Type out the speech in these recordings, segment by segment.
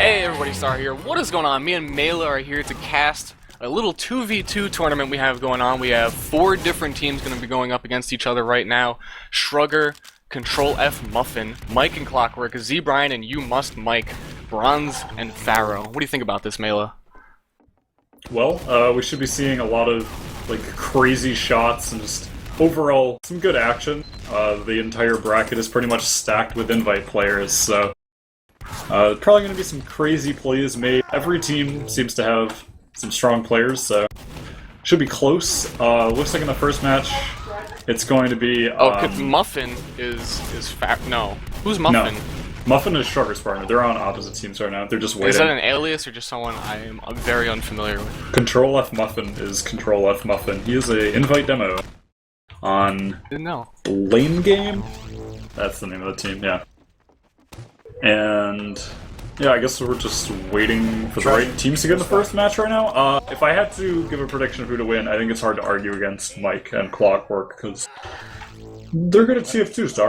Hey everybody, Star here. What is going on? Me and Mela are here to cast a little 2v2 tournament we have going on. We have 4 different teams going to be going up against each other right now. Shrugger, Control F Muffin, Mike and Clockwork, Z Brian and You Must Mike, Bronze, and Pharaoh. What do you think about this, Mela? Well, we should be seeing a lot of crazy shots and just overall some good action. The entire bracket is pretty much stacked with invite players, so probably going to be some crazy plays made. Every team seems to have some strong players, so should be close. Looks like in the first match, it's going to be. Muffin is no. Who's Muffin? No. Muffin is Shrugger's partner. They're on opposite teams right now. They're just waiting. Is that an alias or just someone I am very unfamiliar with? Control F Muffin is Control F Muffin. He is a invite demo on Lane Game. That's the name of the team. Yeah. And yeah, I guess we're just waiting for the right teams to get in the first match right now. If I had to give a prediction of who to win, I think it's hard to argue against Mike and Clockwork because they're good at TF2, Star.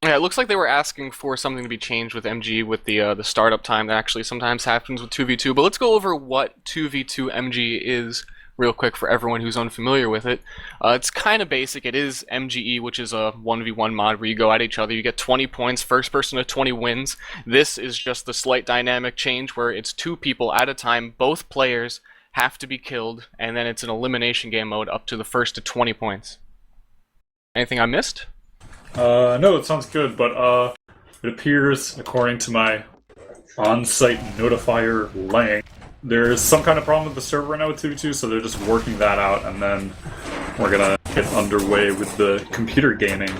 Yeah, it looks like they were asking for something to be changed with MGE with the startup time that actually sometimes happens with 2v2. But let's go over what 2v2 MGE is real quick for everyone who's unfamiliar with it. It's kind of basic. It is MGE, which is a 1v1 mod where you go at each other. You get 20 points. First person to 20 wins. This is just the slight dynamic change where it's 2 people at a time. Both players have to be killed, and then it's an elimination game mode up to the first to 20 points. Anything I missed? No, it sounds good, but it appears, according to my on-site notifier Lang, there's some kind of problem with the server right now with 2v2, so they're just working that out, and then we're gonna get underway with the computer gaming.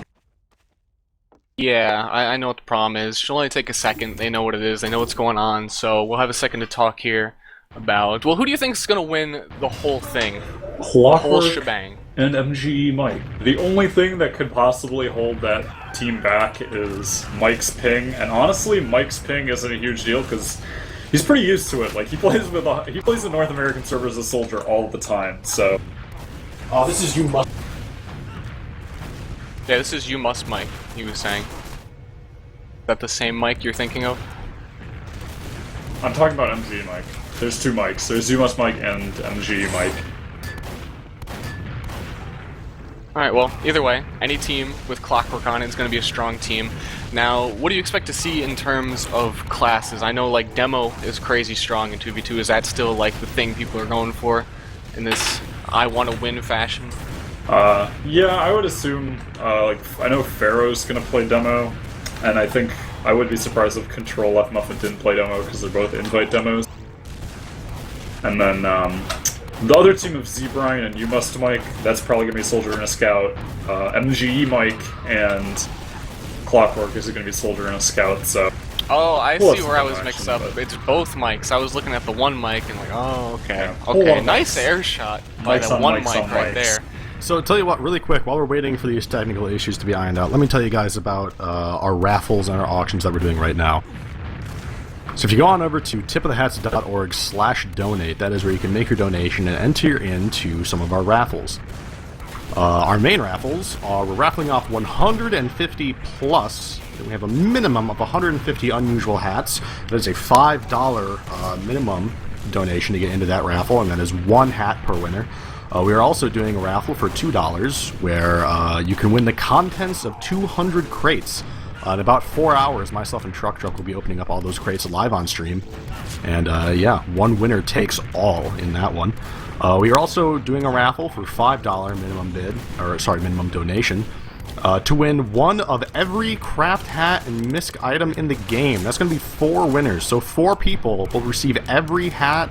Yeah, I know what the problem is. She'll only take a second. They know what it is. They know what's going on, so we'll have a second to talk here about... Well, who do you think is gonna win the whole thing? Clockwork the whole shebang. And MGE Mike. The only thing that could possibly hold that team back is Mike's ping, and honestly, Mike's ping isn't a huge deal because he's pretty used to it. Like he plays the North American server as a soldier all the time. So, this is You Must. Yeah, this is You Must Mike. He was saying. Is that the same Mike you're thinking of? I'm talking about MGE Mike. There's 2 Mikes. There's You Must Mike and MGE Mike. Alright, well, either way, any team with Clockwork on it is going to be a strong team. Now, what do you expect to see in terms of classes? I know, like, Demo is crazy strong in 2v2. Is that still, like, the thing people are going for in this I-want-to-win fashion? Yeah, I would assume, I know Pharaoh's going to play Demo, and I think I would be surprised if Control F Muffin didn't play Demo because they're both invite demos. And then, the other team of Z Brian and You Must Mike, that's probably going to be Soldier and a Scout. MGE Mike and Clockwork is going to be Soldier and a Scout, so... Oh, I see where I was mixed up. It's both mics. I was looking at the one mic and like, oh, okay. Yeah. Okay, nice air shot by that one mic right there. So, tell you what, really quick, while we're waiting for these technical issues to be ironed out, let me tell you guys about our raffles and our auctions that we're doing right now. So if you go on over to tipofthehats.org/donate, that is where you can make your donation and enter into some of our raffles. Our main raffles are, we're raffling off 150 plus. We have a minimum of 150 unusual hats. That is a $5 minimum donation to get into that raffle, and that is 1 hat per winner. We are also doing a raffle for $2 where you can win the contents of 200 crates. In about 4 hours, myself and Truck will be opening up all those crates live on stream. And yeah, one winner takes all in that one. We are also doing a raffle for $5 minimum donation to win one of every craft hat and misc item in the game. That's going to be 4 winners. So 4 people will receive every hat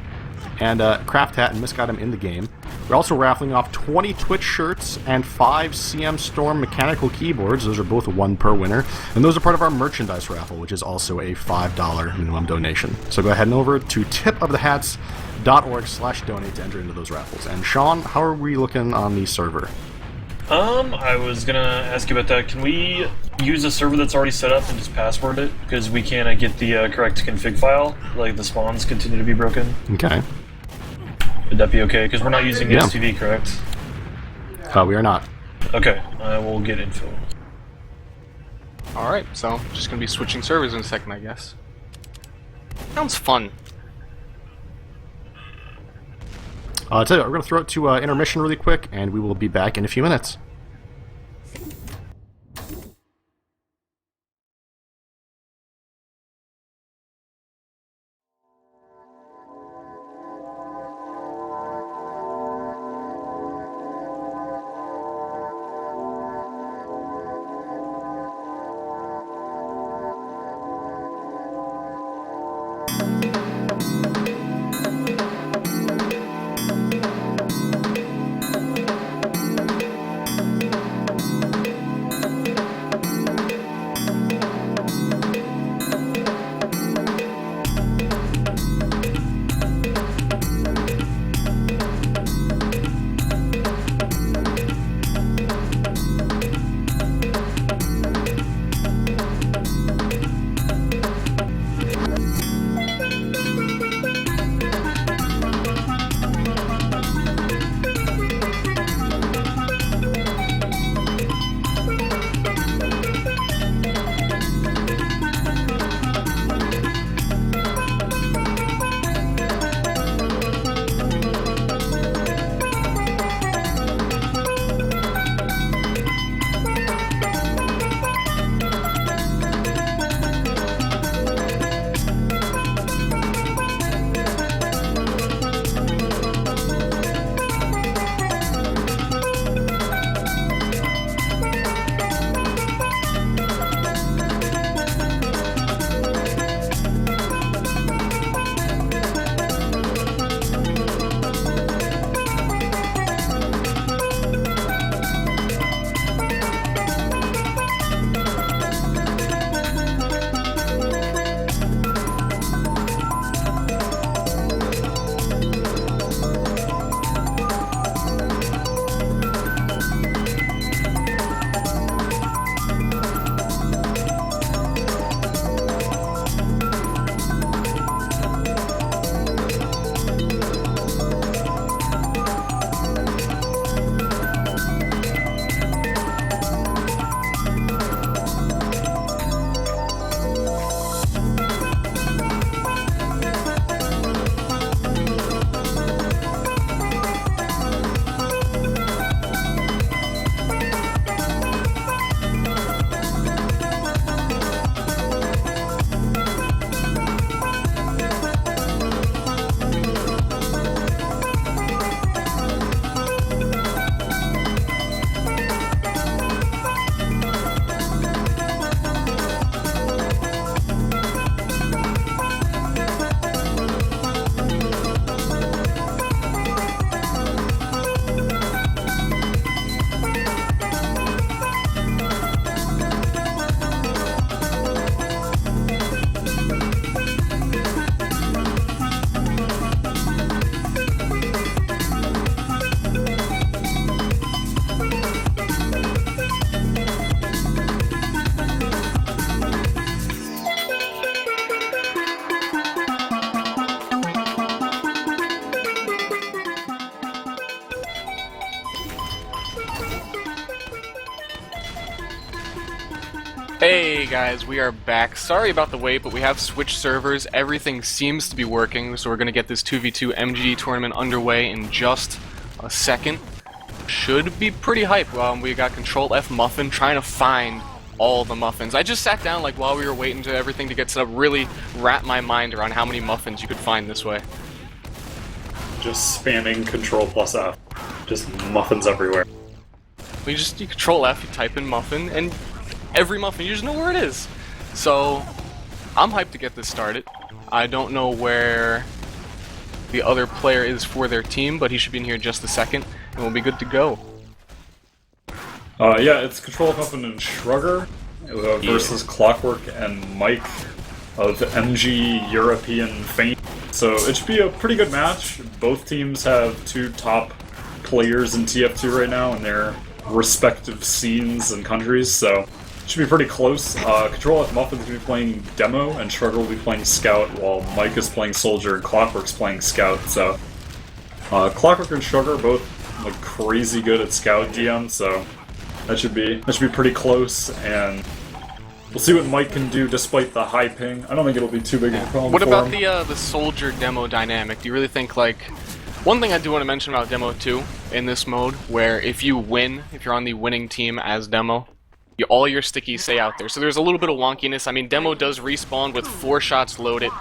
and craft hat and misc item in the game. We're also raffling off 20 Twitch shirts and 5 CM Storm mechanical keyboards. Those are both 1 per winner. And those are part of our merchandise raffle, which is also a $5 minimum donation. So go ahead and over to tipofthehats.org/donate to enter into those raffles. And Sean, how are we looking on the server? I was gonna ask you about that. Can we use a server that's already set up and just password it? Because we can't get the correct config file. Like, the spawns continue to be broken. Okay. Would that be okay? Because we're not using STV, correct? We are not. Okay, I will get info. Alright, so just gonna be switching servers in a second, I guess. Sounds fun. I'll tell you what, we're going to throw it to intermission really quick, and we will be back in a few minutes. Hey guys, we are back. Sorry about the wait, but we have switched servers. Everything seems to be working, so we're going to get this 2v2 MGE tournament underway in just a second. Should be pretty hype. We got Control F Muffin trying to find all the muffins. I just sat down like while we were waiting to everything to get set up, really wrap my mind around how many muffins you could find this way. Just spamming Control plus F. Just muffins everywhere. You Control F, you type in muffin, and every muffin, you just know where it is. So, I'm hyped to get this started. I don't know where the other player is for their team, but he should be in here in just a second, and we'll be good to go. Yeah, it's Control F Muffin and Shrugger versus Clockwork and Mike of MGE European fame. So it should be a pretty good match. Both teams have two top players in TF2 right now in their respective scenes and countries, so it should be pretty close. Control F Muffin's going to be playing Demo, and Shrugger will be playing Scout, while Mike is playing Soldier and Clockwork's playing Scout. So Clockwork and Shrugger are both like crazy good at Scout DM, so that should be pretty close. And We'll see what Mike can do despite the high ping. I don't think it'll be too big of a problem What for about him. the soldier demo dynamic? Do you really think, like, one thing I do want to mention about demo 2 in this mode, where if you win, if you're on the winning team as demo, all your stickies stay out there. So there's a little bit of wonkiness. I mean, demo does respawn with 4 shots loaded,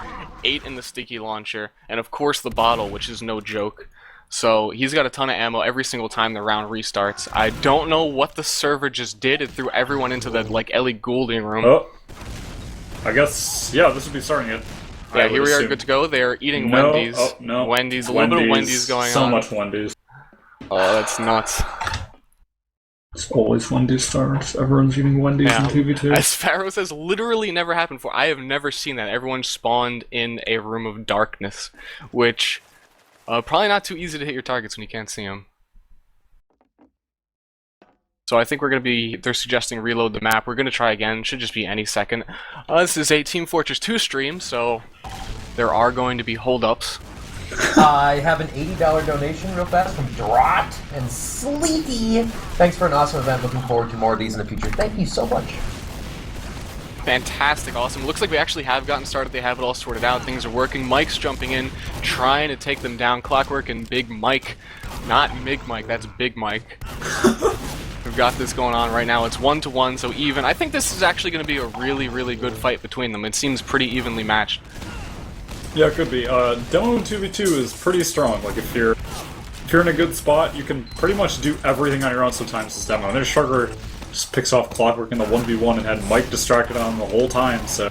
8 in the sticky launcher, and of course the bottle, which is no joke. So he's got a ton of ammo every single time the round restarts. I don't know what the server just did. It threw everyone into the, like, Ellie Goulding room. Oh. I guess, yeah, this would be starting it. Yeah, here we are, good to go. They're eating Wendy's. Oh, no. Wendy's, a little bit of Wendy's going so on. So much Wendy's. Oh, that's nuts. It's always Wendy's stars. Everyone's eating Wendy's in 2v2. As Pharaoh says, literally never happened before. I have never seen that. Everyone spawned in a room of darkness, which probably not too easy to hit your targets when you can't see them. So I think we're going to be, they're suggesting reload the map. We're going to try again. Should just be any second. This is a Team Fortress 2 stream, so there are going to be holdups. I have an $80 donation real fast from Drot and Sleepy. Thanks for an awesome event. Looking forward to more of these in the future. Thank you so much. Fantastic, awesome. Looks like we actually have gotten started. They have it all sorted out. Things are working. Mike's jumping in, trying to take them down. Clockwork and Big Mike. Not Mig Mike, that's Big Mike. We've got this going on right now. It's 1-1, so even. I think this is actually going to be a really, really good fight between them. It seems pretty evenly matched. Yeah, it could be. Demo 2v2 is pretty strong. Like, if you're in a good spot, you can pretty much do everything on your own sometimes as demo. And then Shrugger just picks off Clockwork in the 1v1 and had Mike distracted on him the whole time, so...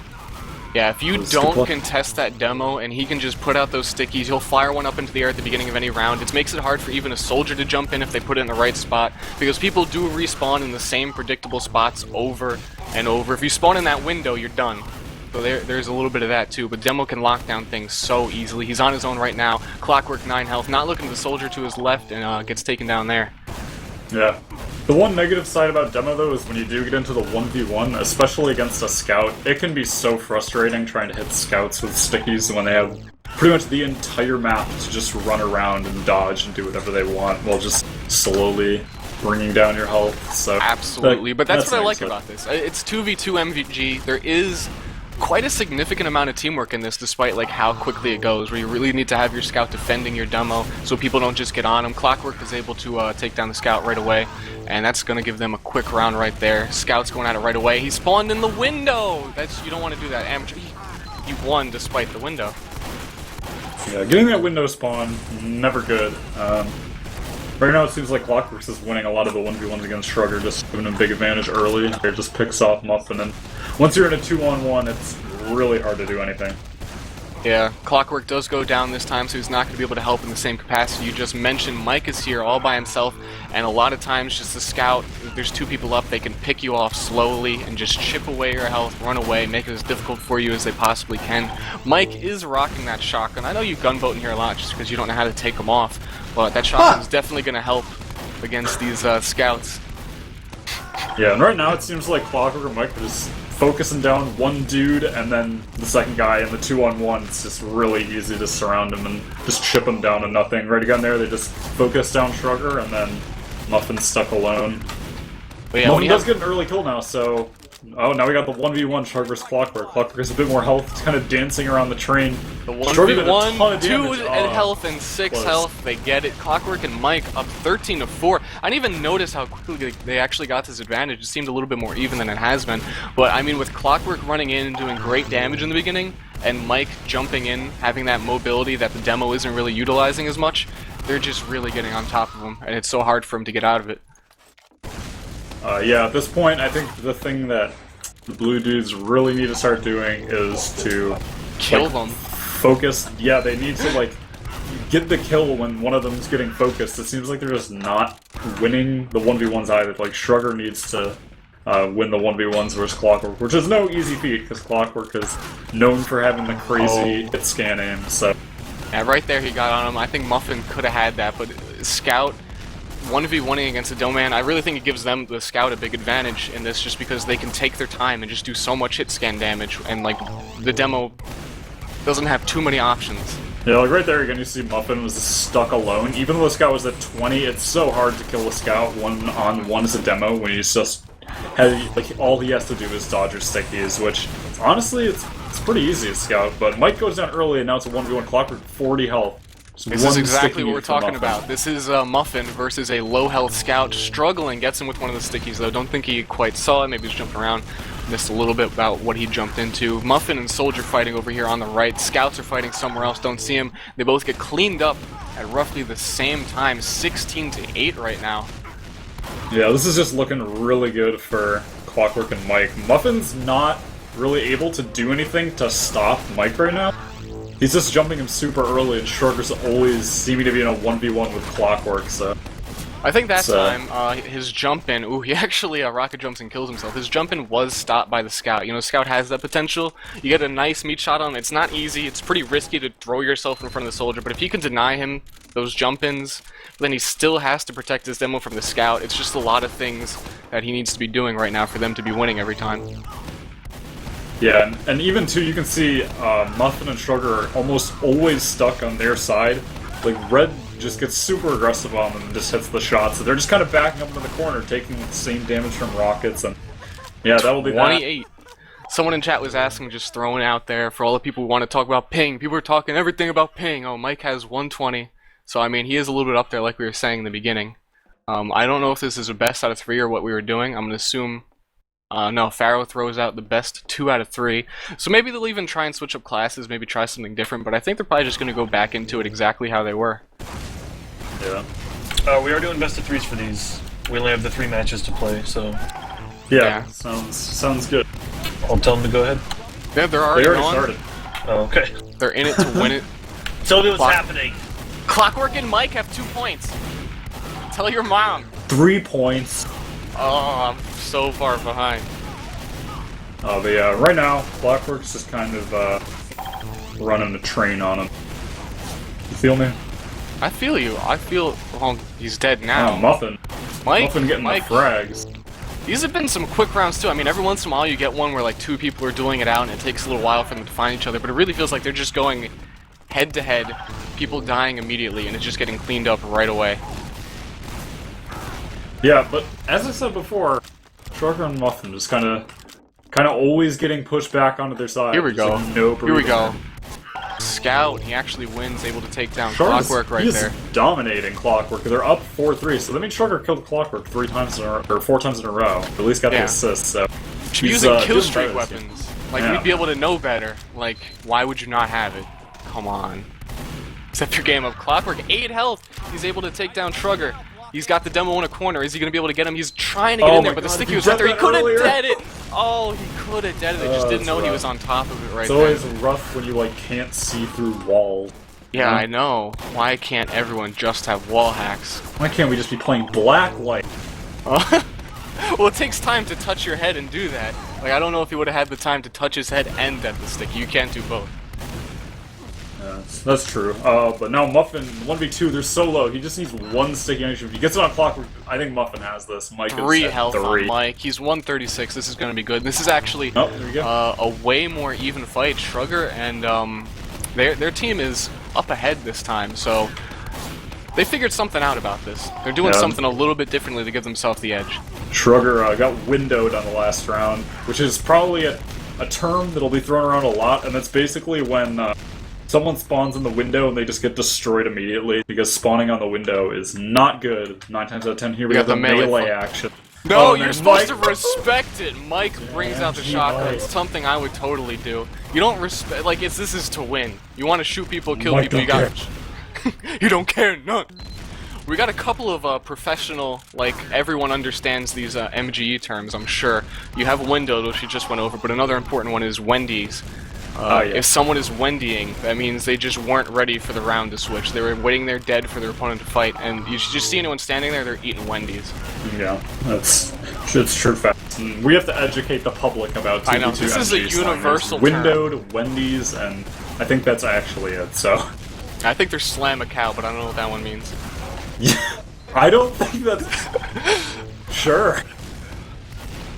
Yeah, if you don't contest that demo and he can just put out those stickies, he'll fire one up into the air at the beginning of any round. It makes it hard for even a soldier to jump in if they put it in the right spot, because people do respawn in the same predictable spots over and over. If you spawn in that window, you're done. So there's a little bit of that too, but Demo can lock down things so easily. He's on his own right now. Clockwork 9 health, not looking at the soldier to his left, and gets taken down there. Yeah. The one negative side about Demo, though, is when you do get into the 1v1, especially against a scout, it can be so frustrating trying to hit scouts with stickies when they have pretty much the entire map to just run around and dodge and do whatever they want while just slowly bringing down your health. So absolutely, but that's what I like about this. It's 2v2 MVG. There is quite a significant amount of teamwork in this, despite like how quickly it goes, where you really need to have your scout defending your demo so people don't just get on him. Clockwork is able to take down the scout right away, and that's going to give them a quick round right there. Scout's going at it right away. He spawned in the window! You don't want to do that, amateur. He won despite the window. Yeah, getting that window spawn, never good. Right now it seems like Clockworks is winning a lot of the 1v1s against Shrugger, just giving him a big advantage early. It just picks off Muffin, and once you're in a 2-on-1, it's really hard to do anything. Yeah, Clockwork does go down this time, so he's not going to be able to help in the same capacity. You just mentioned Mike is here all by himself, and a lot of times just the scout, if there's 2 people up, they can pick you off slowly and just chip away your health, run away, make it as difficult for you as they possibly can. Mike is rocking that shotgun. I know you gunboat in here a lot just because you don't know how to take them off, but that shotgun is definitely going to help against these scouts. Yeah, and right now it seems like Clockwork and Mike are just focusing down one dude, and then the second guy in the 2-on-1, it's just really easy to surround him and just chip him down to nothing. Right again there, they just focus down Shrugger, and then Muffin's stuck alone. But yeah, Muffin does get an early kill now, so... Oh, now we got the 1v1 Shrug vs. Clockwork. Clockwork has a bit more health, it's kind of dancing around the train. The 1v1, 2 health and 6 health, they get it. Clockwork and Mike up 13-4. I didn't even notice how quickly they actually got this advantage. It seemed a little bit more even than it has been. But I mean, with Clockwork running in and doing great damage in the beginning, and Mike jumping in, having that mobility that the demo isn't really utilizing as much, they're just really getting on top of him, and it's so hard for him to get out of it. Yeah, at this point, I think the thing that the blue dudes really need to start doing is to kill them. Focus. Yeah, they need to like get the kill when one of them's getting focused. It seems like they're just not winning the 1v1s either. Like Shrugger needs to win the 1v1s versus Clockwork, which is no easy feat because Clockwork is known for having the crazy hit scan aim. So yeah, right there he got on him. I think Muffin could have had that, but Scout 1v1ing against a Doman, I really think it gives them, the Scout, a big advantage in this just because they can take their time and just do so much hit scan damage, and like the demo doesn't have too many options. Yeah, like right there again you see Muffin was stuck alone. Even though the Scout was at 20, it's so hard to kill a Scout one-on-one as a demo when he's just like all he has to do is dodge your stickies, which honestly it's pretty easy to scout. But Mike goes down early, and now it's a 1v1 Clockwork, 40 health. Just This one is exactly sticky what we're from talking Muffin. about. This is Muffin versus a low health scout. Struggling, gets him with one of the stickies though. Don't think he quite saw it. Maybe he's jumping around. Missed a little bit about what he jumped into. Muffin and Soldier fighting over here on the right. Scouts are fighting somewhere else. Don't see him. They both get cleaned up at roughly the same time. 16-8 right now. Yeah, this is just looking really good for Clockwork and Mike. Muffin's not really able to do anything to stop Mike right now. He's just jumping him super early, and Shrugger's always seeming to be in a 1v1 with Clockwork, so... I think that So- time, his jump in, ooh, he actually rocket jumps and kills himself. His jump in was stopped by the scout. You know, scout has that potential. You get a nice meat shot on him. It's not easy. It's pretty risky to throw yourself in front of the soldier, but if you can deny him those jump ins, then he still has to protect his demo from the scout. It's just a lot of things that he needs to be doing right now for them to be winning every time. Yeah, and even too, you can see Muffin and Shrugger are almost always stuck on their side. Like, Red just gets super aggressive on them and just hits the shots. So they're just kind of backing up into the corner, taking the same damage from rockets, and yeah, that will be that. 28. Someone in chat was asking, just throwing it out there for all the people who want to talk about ping. People are talking everything about ping. Oh, Mike has 120. So, I mean, he is a little bit up there like we were saying in the beginning. I don't know if this is a best out of 3 or what we were doing. I'm going to assume... no, Pharaoh throws out the best 2 out of 3. So maybe they'll even try and switch up classes, maybe try something different, but I think they're probably just going to go back into it exactly how they were. Yeah. We are doing best of 3s for these. We only have the 3 matches to play, so Yeah, sounds good. I'll tell them to go ahead. Yeah, they're They already already on. started. Oh, okay. They're in it to win it. Tell me what's Clock- happening. Clockwork and Mike have 2 points. Tell your mom. 3 points. Oh, I'm so far behind. But yeah, right now, Clockwork's just kind of running a train on him. You feel me? I feel you. I feel... Well, he's dead now. Oh, Muffin. Mike, Muffin getting Mike, the frags. These have been some quick rounds too. I mean, every once in a while you get one where like 2 people are dueling it out and it takes a little while for them to find each other, but it really feels like they're just going head to head, people dying immediately, and it's just getting cleaned up right away. Yeah, but as I said before, Shrugger and Muffin just kind of always getting pushed back onto their side. Here we Just go. like no Here we go. breathing. Scout, he actually wins, able to take down Shrugger's- Clockwork right he is there. dominating Clockwork. They're up 4-3, so that means Shrugger killed Clockwork 4 times in a row. At least got the Yeah. assist. So Should be he's, using kill doing streak better this game. weapons. Like, Yeah. we'd be able to know better. Like, why would you not have it? Come on. Except your game of Clockwork, 8 health. He's able to take down Shrugger. He's got the demo in a corner. Is he going to be able to get him? He's trying to get Oh in there, my but the God, sticky he was right did there. He that could have earlier. dead it. Oh, he could have dead it. They just didn't that's know he rough. was on top of it right It's there. always rough when you like can't see through walls. Yeah, I know. Why can't everyone just have wall hacks? Why can't we just be playing Blacklight? Well, it takes time to touch your head and do that. Like, I don't know if he would have had the time to touch his head and dead the sticky. You can't do both. Yeah, that's true. But now Muffin, 1v2, they're so low. He just needs 1 sticky action. If he gets it on Clockwork, I think Muffin has this. Mike 3 is at health 3. on Mike. He's 136. This is going to be good. This is actually Oh, there you go. a way more even fight. Shrugger and their team is up ahead this time, so they figured something out about this. They're doing Yeah. something a little bit differently to give themselves the edge. Shrugger got windowed on the last round, which is probably a term that'll be thrown around a lot, and that's basically when someone spawns in the window and they just get destroyed immediately, because spawning on the window is not good. 9 times out of 10, here we got have the the melee melee fun. action. No, Oh, and you're then supposed to Mike- respect it. Mike brings out the MGE. shotgun. It's something I would totally do. You don't respect, like, this is to win. You want to shoot people, kill Mike people. You don't got. You don't care, none. We got a couple of professional, like, everyone understands these MGE terms, I'm sure. You have window, which you just went over, but another important one is Wendy's. Yeah. If someone is Wendying, that means they just weren't ready for the round to switch. They were waiting there dead for their opponent to fight, and you should just see anyone standing there, they're eating Wendy's. Yeah, that's true fact. And we have to educate the public about 2v2 I know, this is a MG slang. universal There's term. Windowed, Wendy's, and I think that's actually it, so... I think there's slam a cow, but I don't know what that one means. I don't think that's... Sure.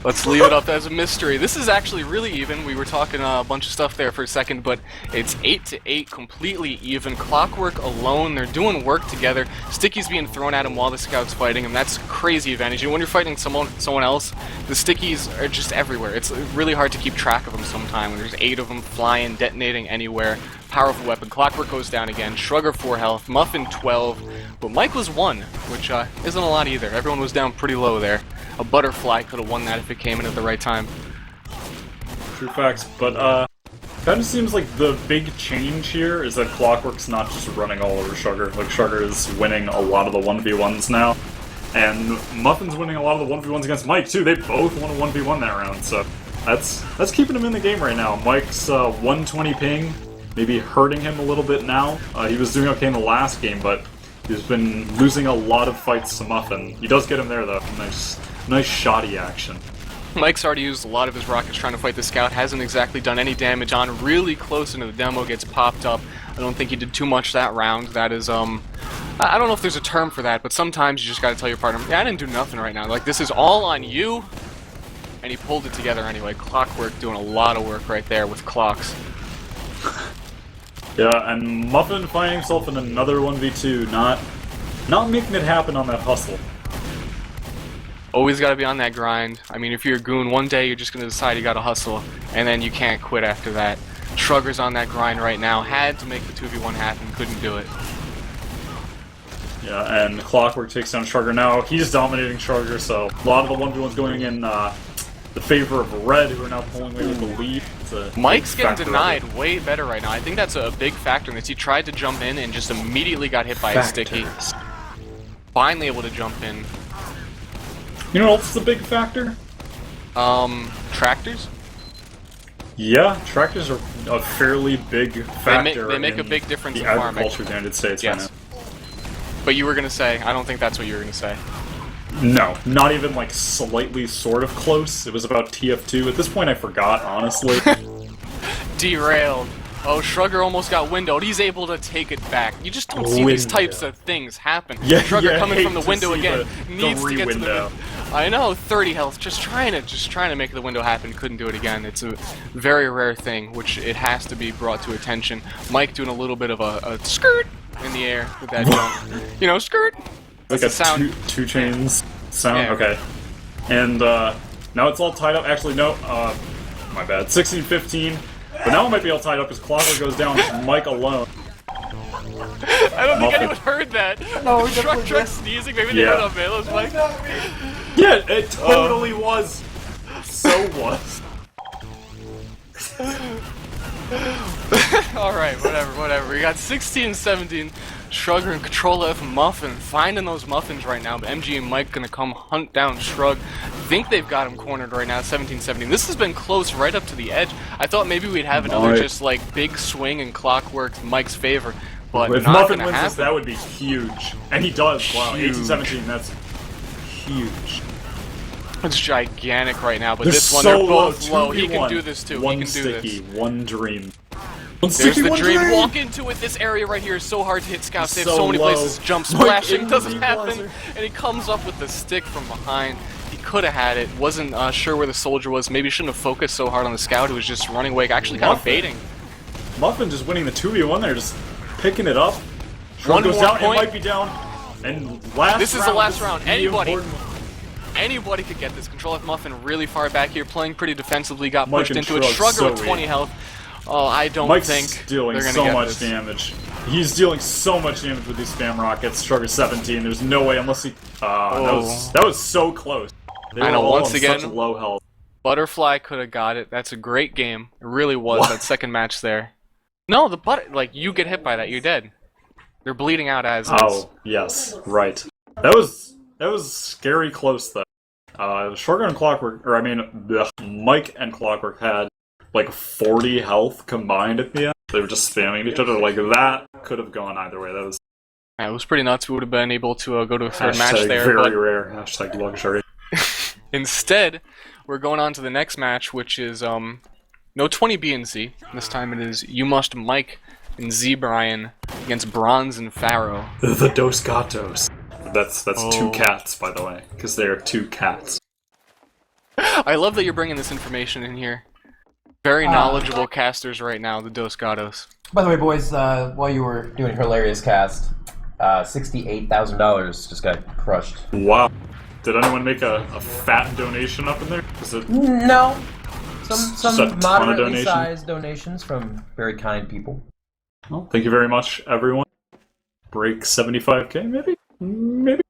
Let's leave it up as a mystery. This is actually really even. We were talking a bunch of stuff there for a second, but it's 8-8, completely even. Clockwork alone, they're doing work together. Sticky's being thrown at him while the scout's fighting him. That's crazy advantage. You know, when you're fighting someone else, the stickies are just everywhere. It's really hard to keep track of them sometimes when there's 8 of them flying, detonating anywhere. Powerful weapon. Clockwork goes down again. Shrugger 4 health. Muffin 12. But Mike was 1, which isn't a lot either. Everyone was down pretty low there. A butterfly could have won that if it came in at the right time. True facts, but kind of seems like the big change here is that Clockwork's not just running all over Shrugger. Like, Shrugger is winning a lot of the 1v1s now. And Muffin's winning a lot of the 1v1s against Mike, too. They both won a 1v1 that round, so that's keeping him in the game right now. Mike's 120 ping, maybe hurting him a little bit now. He was doing okay in the last game, but he's been losing a lot of fights to Muffin. He does get him there, though. Nice shoddy action. Mike's already used a lot of his rockets trying to fight the scout, hasn't exactly done any damage on, really close into the demo, gets popped up. I don't think he did too much that round. That is, I don't know if there's a term for that, but sometimes you just gotta tell your partner, yeah, I didn't do nothing right now. Like, this is all on you, and he pulled it together anyway. Clockwork doing a lot of work right there with clocks. Yeah, and Muffin finding himself in another 1v2, not making it happen on that hustle. Always gotta be on that grind. I mean, if you're a goon, one day you're just gonna decide you gotta hustle, and then you can't quit after that. Shrugger's on that grind right now. Had to make the 2v1 happen, couldn't do it. Yeah, and Clockwork takes down Shrugger now. He's dominating Shrugger, so a lot of the 1v1's going in the favor of Red, who are now pulling away with the lead. Mike's getting denied way better right now. I think that's a big factor in this. He tried to jump in and just immediately got hit by a sticky. Finally able to jump in. You know what else is a big factor? Tractors? Yeah, tractors are a fairly big factor. They make a big difference in in farming. agriculture in the United States right now. But you were gonna say, I don't think that's what you were gonna say. No, not even like slightly sort of close. It was about TF2. At this point I forgot, honestly. Derailed. Oh, Shrugger almost got windowed. He's able to take it back. You just don't see these types of things happen. Yeah, Shrugger coming from the window again. The Needs to get to the window. I know, 30 health. Just trying to make the window happen. Couldn't do it again. It's a very rare thing, which it has to be brought to attention. Mike doing a little bit of a skirt in the air with that jump. You know, skirt. Like a sound. Two chains sound. Yeah. Okay. And now it's all tied up. Actually, no. My bad. 16-15. But now it might be all tied up because Clockwork goes down with Mike alone. I don't think anyone heard that. No, Truck sneezing. Maybe they heard on Velo's mic. Yeah, it totally was. So was. Alright, whatever. We got 16-17. Shrugger in control of Muffin. Finding those muffins right now. But MGE and Mike gonna come hunt down Shrug. Think they've got him cornered right now, 17-17. This has been close right up to the edge. I thought maybe we'd have another just like big swing in Clockwork Mike's favor. But if not Muffin gonna wins happen. this, that would be huge. And he does. Wow, 18-17, that's huge. It's gigantic right now, but They're this one, so they're both low. low. He can do this too. One He can do sticky, this. one dream. There's the dream. Walk into it. This area right here is so hard to hit scouts. They have so many places to jump. Splashing doesn't happen. And he comes up with the stick from behind. He could have had it. Wasn't sure where the soldier was. Maybe shouldn't have focused so hard on the scout who was just running away. Actually kind of baiting. Muffin just winning the 2v1 there, just picking it up. One goes more down, point. It might be down. And last This is the last round. Anybody could get this. Control F Muffin really far back here, playing pretty defensively. Got pushed into it. Shrugger with 20 health. Oh, I don't think dealing they're gonna so get much this. Damage. He's dealing so much damage with these spam rockets. Shrugger 17. There's no way unless he. That was so close. They I know. were all Once on again, such low health. Butterfly could have got it. That's a great game. It really was. That second match there. No, like you get hit by that, you're dead. They're bleeding out as is. Oh yes, right. That was scary close though. Shrugger and Clockwork, or I mean, Mike and Clockwork had like 40 health combined at the end. They were just spamming each other. Like that could have gone either way. That was. Yeah, it was pretty nuts. We would have been able to go to a third match Hashtag there. Very rare. Hashtag luxury. Instead, we're going on to the next match, which is no 20B and Z. This time it is You Must Mike and Z Brian against Bronze and Pharaoh. The Dos Gatos. That's two cats, by the way, because they are two cats. I love that you're bringing this information in here. Very knowledgeable casters right now, the Dos Gatos. By the way, boys, while you were doing a hilarious cast, $68,000 just got crushed. Wow. Did anyone make a fat donation up in there? Is it No. just Some a ton of moderately donation? sized donations from very kind people. Well, thank you very much, everyone. Break 75k, maybe? Maybe.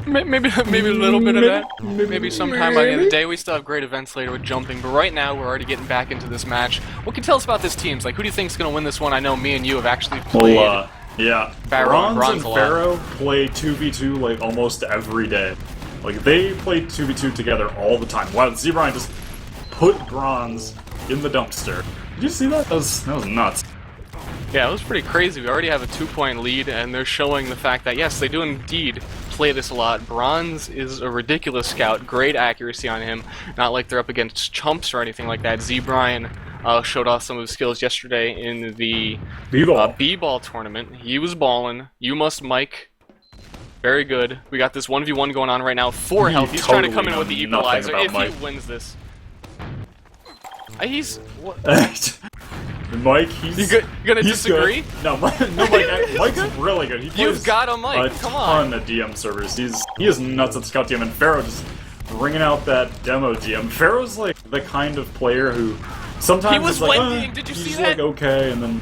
Maybe a little bit of that. Maybe sometime by the end of the day. We still have great events later with jumping, but right now we're already getting back into this match. What can you tell us about this team? Like, who do you think's going to win this one? I know me and you have actually played. Well, yeah. Pharaoh and Bronze and Bronze a lot. Pharaoh play 2v2 like almost every day. Like they play 2v2 together all the time. Wow, Zebrian just put Bronze in the dumpster. Did you see that? That was nuts. Yeah, it was pretty crazy. We already have a 2-point lead, and they're showing the fact that, yes, they do indeed play this a lot. Bronze is a ridiculous scout, great accuracy on him, not like they're up against chumps or anything like that. Zebrian showed off some of his skills yesterday in the B-ball tournament. He was ballin'. You must Mike. Very good. We got this 1v1 going on right now. 4 health. He's trying to come in with the equalizer if he wins this. He's... What? Mike, he's... You gonna he's disagree? Good. No, Mike's really good. He plays You've got a Mike, come on. ton of DM servers. He is nuts at Scout DM, and Pharaoh just bringing out that demo DM. Pharaoh's like the kind of player who sometimes He was is like, Wendying, did you see he's that? like okay, and then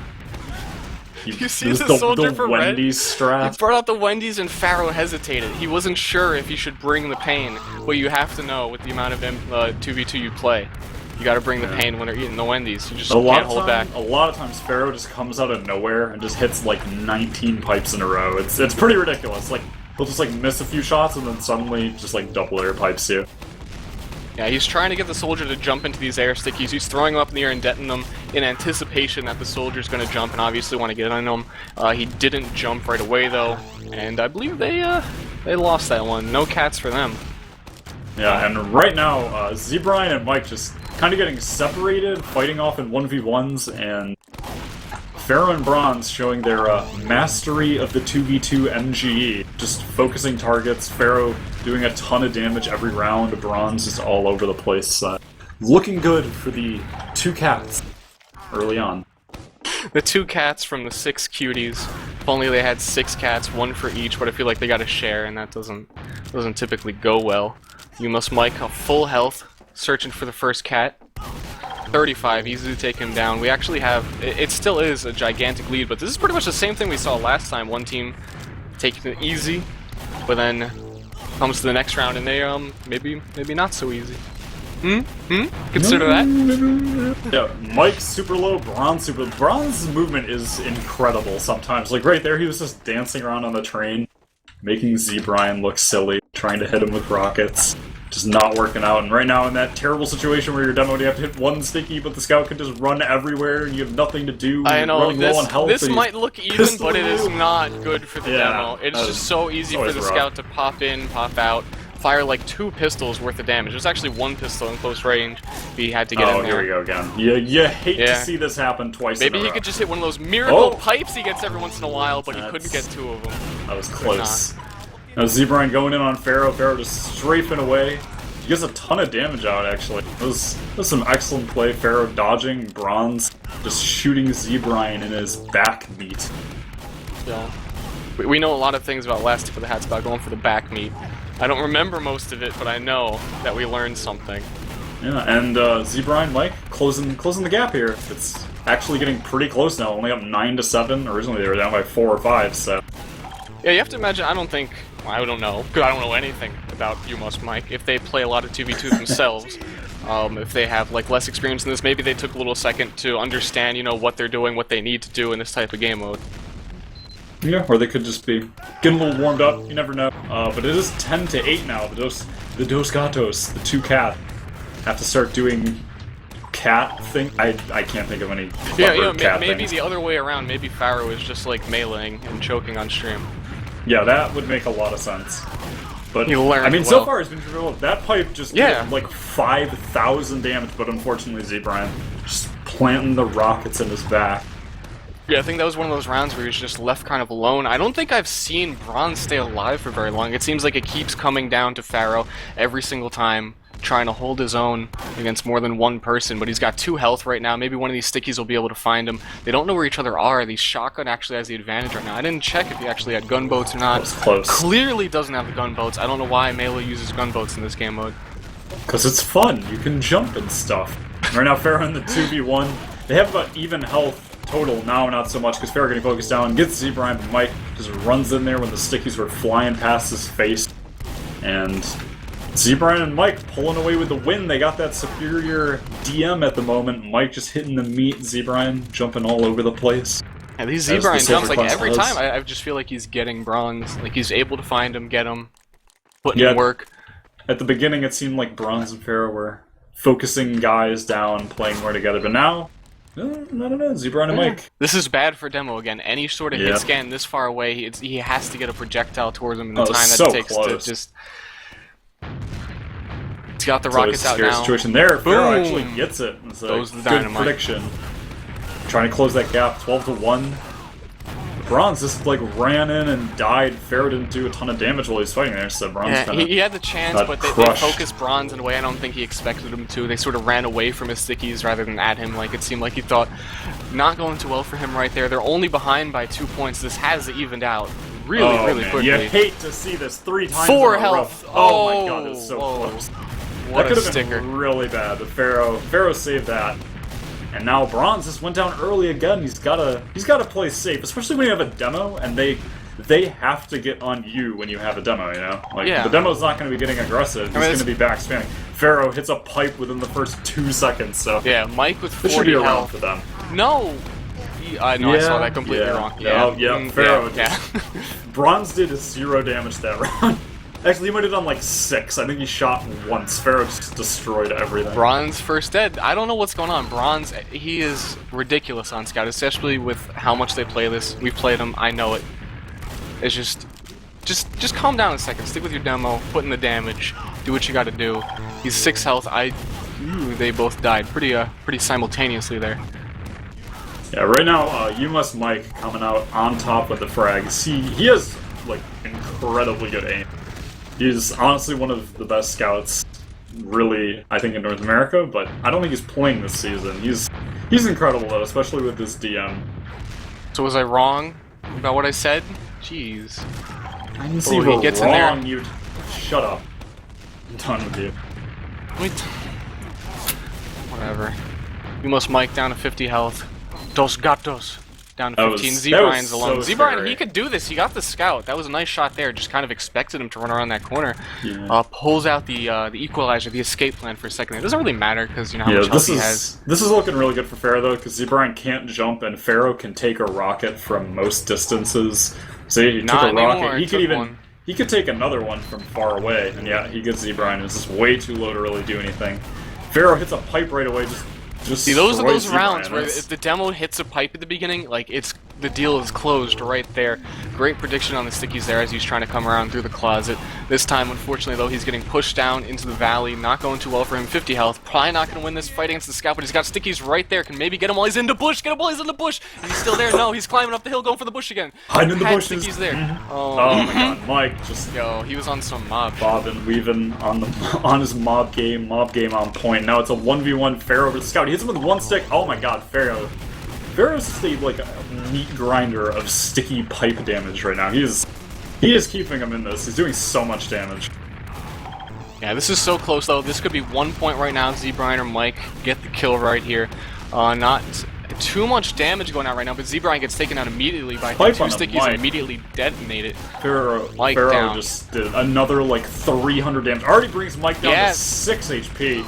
You see there's the soldier for red? Wendy's strat. He brought out the Wendy's and Pharaoh hesitated. He wasn't sure if he should bring the pain, but you have to know with the amount of 2v2 you play. You gotta bring the pain when they're eating the Wendy's. You just can't hold back. A lot of times Pharaoh just comes out of nowhere and just hits like 19 pipes in a row. It's pretty ridiculous. Like he'll just like miss a few shots and then suddenly just like double air pipes you. Yeah, he's trying to get the soldier to jump into these air stickies. He's throwing them up in the air and detonating them in anticipation that the soldier's going to jump and obviously want to get on him. He didn't jump right away though, and I believe they lost that one. No cats for them. Yeah, and right now, Zebrian and Mike just kind of getting separated, fighting off in 1v1s, and Pharaoh and Bronze showing their mastery of the 2v2 MGE. Just focusing targets, Pharaoh doing a ton of damage every round, Bronze is all over the place. Looking good for the 2 cats early on. The 2 cats from the 6 cuties. If only they had 6 cats, 1 for each, but I feel like they got to share, and that doesn't typically go well. You must Mike a full health, searching for the first cat. 35, easy to take him down. We actually have, it still is a gigantic lead, but this is pretty much the same thing we saw last time. One team taking it easy, but then comes to the next round and they, maybe not so easy. Consider that. Yeah, Mike's super low, Bronze super low. Bronze's movement is incredible sometimes. Like right there, he was just dancing around on the train, making Zebrian look silly, trying to hit him with rockets. Just not working out, and right now in that terrible situation where you're demo and you have to hit 1 sticky, but the scout can just run everywhere and you have nothing to do. I know, running low on health, this and might look even, but it is not good for the demo. It's just so easy for the scout to pop in, pop out, fire like 2 pistols worth of damage. There's actually 1 pistol in close range. He had to get in there. Here we go again. You hate to see this happen twice Maybe in a he row. could just hit one of those miracle pipes he gets every once in a while, but he couldn't get 2 of them. That was close. Now Zebrian going in on Pharaoh. Pharaoh just strafing away. He gets a ton of damage out, actually. That was some excellent play. Pharaoh dodging, Bronze just shooting Zebrian in his back meat. So, we know a lot of things about Last Tip of the Hats about going for the back meat. I don't remember most of it, but I know that we learned something. Yeah, and Zebrian, Mike, closing the gap here. It's actually getting pretty close now, only up 9-7. Originally they were down by 4 or 5, so... Yeah, you have to imagine, I don't know, because I don't know anything about You Must Mike. If they play a lot of 2v2 themselves, if they have like less experience in this, maybe they took a little second to understand, you know, what they're doing, what they need to do in this type of game mode. Yeah, or they could just be getting a little warmed up, you never know. But it is 10-8 now, the Dos Gatos, the 2 cat, have to start doing cat thing. I can't think of any cat maybe things. the other way around, maybe Pharaoh is just like meleeing and choking on stream. Yeah, that would make a lot of sense. But I mean, so far it's been real. That pipe just did like 5,000 damage, but unfortunately Zebrian just planting the rockets in his back. Yeah, I think that was one of those rounds where he was just left kind of alone. I don't think I've seen Bronze stay alive for very long. It seems like it keeps coming down to Pharaoh every single time. trying to hold his own against more than one person, but he's got 2 health right now. Maybe one of these stickies will be able to find him. They don't know where each other are. The shotgun actually has the advantage right now. I didn't check if he actually had gunboats or not. That was close. Clearly doesn't have the gunboats. I don't know why Melee uses gunboats in this game mode. Because it's fun. You can jump and stuff. Right now, Pharaoh in the 2v1. They have about even health total now, not so much, because Pharaoh getting focused down, gets ZBrine, but Mike just runs in there when the stickies were flying past his face. And ZBrine and Mike pulling away with the win. They got that superior DM at the moment. Mike just hitting the meat. ZBrine jumping all over the place. Yeah, these As the ZBrine jumps, like Silver every Class time, I just feel like he's getting bronze. Like he's able to find him, get him, putting in work. At the beginning, it seemed like Bronze and Pharaoh were focusing guys down, playing more together, but now, I don't know, ZBrine and Mike. This is bad for demo again. Any sort of hit scan this far away, he has to get a projectile towards him in the time that it takes to just... He's got the rockets out now. Situation there. Pharaoh Boom. actually gets it. It's a Goes the good dynamite. prediction. Trying to close that gap, 12-1. Bronze just like ran in and died. Pharaoh didn't do a ton of damage while he was fighting there, so Bronze Yeah, kind of he had the chance, but they focused Bronze in a way I don't think he expected him to. They sort of ran away from his stickies rather than at him. Like it seemed like he thought, not going too well for him right there. They're only behind by 2 points. This has evened out really quickly. You hate to see this 3 times 4 in a health. row. Oh my god, it was so close. What That a could have sticker. been really bad, but Pharaoh saved that. And now Bronze just went down early again. He's gotta play safe, especially when you have a demo and they have to get on you when you have a demo, you know? Like the demo's not gonna be getting aggressive, he's gonna be back spamming. Pharaoh hits a pipe within the first 2 seconds, so Yeah, Mike with 40 this should be around health. for them. No! I saw that completely wrong. Yeah, Pharaoh yeah. Bronze did 0 damage that round. Actually, he might have done like 6. I think he shot once. Pharaoh just destroyed everything. Bronze first dead. I don't know what's going on. Bronze, he is ridiculous on Scout, especially with how much they play this. We've played him. I know it. It's just calm down a second. Stick with your demo. Put in the damage. Do what you got to do. He's 6 health. They both died pretty simultaneously there. Yeah, right now, You Must Mike coming out on top with the frags. He has like incredibly good aim. He's honestly one of the best scouts, really, I think, in North America, but I don't think he's playing this season. He's incredible, though, especially with this DM. So was I wrong about what I said? Jeez. I didn't see you he gets in there. You shut up. I'm done with you. Wait. Whatever. You must Mike down to 50 health. Dos gatos. Down to 15. ZBrine's alone. so ZBrine, scary. he could do this. He got the scout. That was a nice shot there. Just kind of expected him to run around that corner. Yeah. Pulls out the equalizer, the escape plan for a second. It doesn't really matter because you know how much health he has. This is looking really good for Pharaoh, though, because ZBrine can't jump, and Pharaoh can take a rocket from most distances. See, he took a rocket. He could take another one from far away, and yeah, he gets ZBrine. It's just way too low to really do anything. Pharaoh hits a pipe right away, just See, those are those destroys rounds ZBrine. where if the demo hits a pipe at the beginning, like the deal is closed right there. Great prediction on the stickies there as he's trying to come around through the closet. This time, unfortunately, though, he's getting pushed down into the valley. Not going too well for him. 50 health. Probably not going to win this fight against the scout, but he's got stickies right there. Can maybe get him while he's in the bush. Get him while he's in the bush. Is he still there? No, he's climbing up the hill, going for the bush again. Hiding in the Had bushes. stickies there. Oh my god, Mike just Yo, he was on some mob. bobbing, weaving on his mob game on point. Now it's a 1v1 Pharaoh versus Scout. He hits him with one stick. Oh my god, Pharaoh's just like a meat grinder of sticky pipe damage right now. He is keeping him in this. He's doing so much damage. Yeah, this is so close though. This could be 1 point right now. ZBrine or Mike get the kill right here. Not too much damage going out right now, but ZBrine gets taken out immediately by 2 stickies and immediately detonated. Pharaoh down. just did another like 300 damage. Already brings Mike down to 6 HP.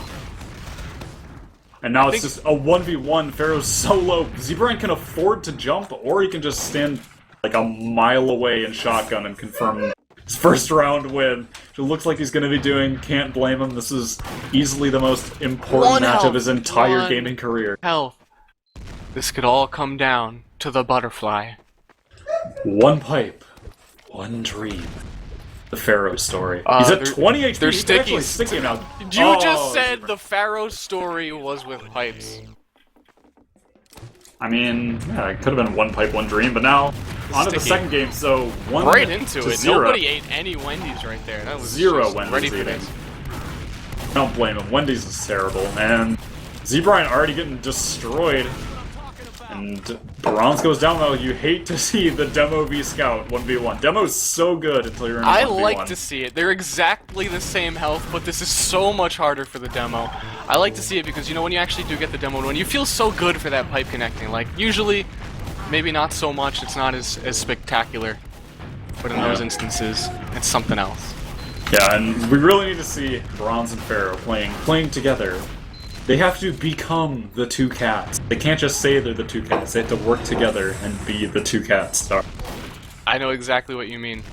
And now it's just a 1v1. Pharaoh's so low. ZBrine can afford to jump, or he can just stand like a mile away and shotgun and confirm his first round win. It looks like he's going to be doing. Can't blame him. This is easily the most important match of his entire gaming career. Health. This could all come down to the butterfly. One pipe, one dream. The Pharaoh story. He's at 20 HP. They're He's actually stickies. sticky now. You just said the Pharaoh story was with pipes. I mean, yeah, it could have been one pipe, one dream, but now on to the second game. So 1 right into to it. 0. Nobody ate any Wendy's right there. That was 0 just Wendy's ready for eating. this. Don't blame him. Wendy's is terrible, and Z-Brian already getting destroyed. And Bronze goes down though. You hate to see the Demo v Scout 1v1. Demo's so good until you're in 1v1. I like to see it. They're exactly the same health, but this is so much harder for the Demo. I like to see it because, you know, when you actually do get the Demo win, you feel so good for that pipe connecting. Like, usually, maybe not so much. It's not as spectacular. But in those instances, it's something else. Yeah, and we really need to see Bronze and Pharaoh playing together. They have to become the two cats. They can't just say they're the two cats. They have to work together and be the two cats. I know exactly what you mean.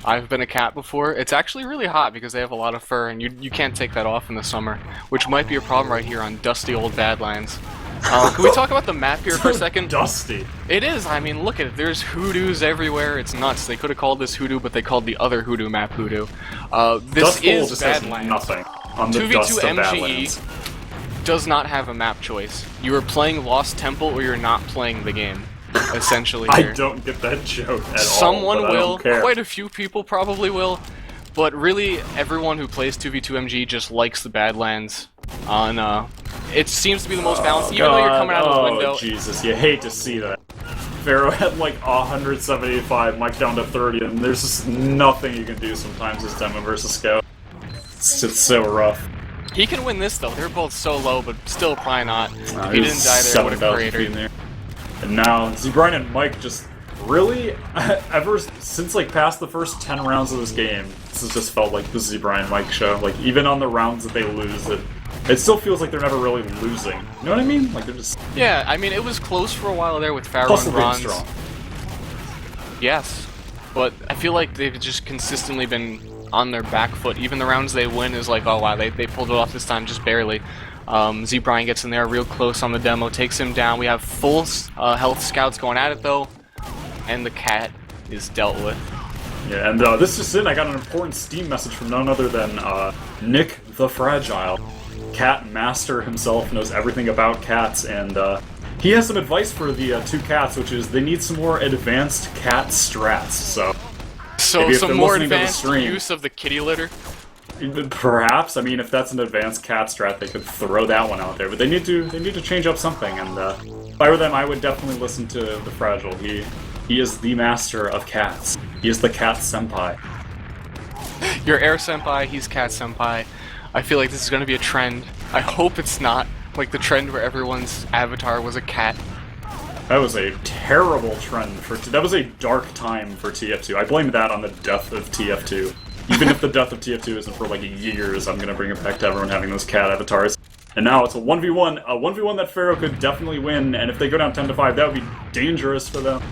I've been a cat before. It's actually really hot because they have a lot of fur, and you can't take that off in the summer, which might be a problem right here on dusty old Badlands. Can we talk about the map here for a second? Dusty. It is. I mean, look at it. There's hoodoos everywhere. It's nuts. They could have called this hoodoo, but they called the other hoodoo map hoodoo. This Dust Bowl is just has Badlands. nothing on the 2v2 dust of MGE Badlands. does not have a map choice. You are playing Lost Temple or you're not playing the game, essentially here. I don't get that joke at Someone all. But I will. don't care. Quite a few people probably will. But really, everyone who plays 2v2 MG just likes the Badlands. It seems to be the most balanced, even though you're coming out of the window. Oh, Jesus, you hate to see that. Pharaoh had like 175, Mike down to 30, and there's just nothing you can do sometimes as Demo versus Scout. It's just so rough. He can win this though. They're both so low, but still probably not. If he There's didn't die there, what a 7,000 crater. feet in there. And now, Z-Brian and Mike just really, ever since like past the first 10 rounds of this game, this has just felt like the Z-Brian and Mike show. Like, even on the rounds that they lose, it still feels like they're never really losing. You know what I mean? Like, they're just... Yeah, I mean, it was close for a while there with Pharaoh Plus and they're Bronze. strong. Yes, but I feel like they've just consistently been on their back foot. Even the rounds they win is like, oh wow, they pulled it off this time just barely. Z-Brian gets in there real close on the Demo, takes him down. We have full health scouts going at it though, and the cat is dealt with. Yeah, and this just in, I got an important Steam message from none other than Nick the Fragile. Cat master himself, knows everything about cats, and he has some advice for the two cats, which is they need some more advanced cat strats, so maybe if some they're more listening to the advanced stream- use of the kitty litter. Perhaps. I mean, if that's an advanced cat strat, they could throw that one out there. But they need to change up something. And if I were them, I would definitely listen to the Fragile. He is the master of cats. He is the cat senpai. You're Air Senpai, he's Cat Senpai. I feel like this is going to be a trend. I hope it's not like the trend where everyone's avatar was a cat. That was a terrible trend for. That was a dark time for TF2. I blame that on the death of TF2. Even if the death of TF2 isn't for like years, I'm gonna bring it back to everyone having those cat avatars. And now it's a 1v1, a 1v1 that Pharaoh could definitely win, and if they go down 10-5, that would be dangerous for them.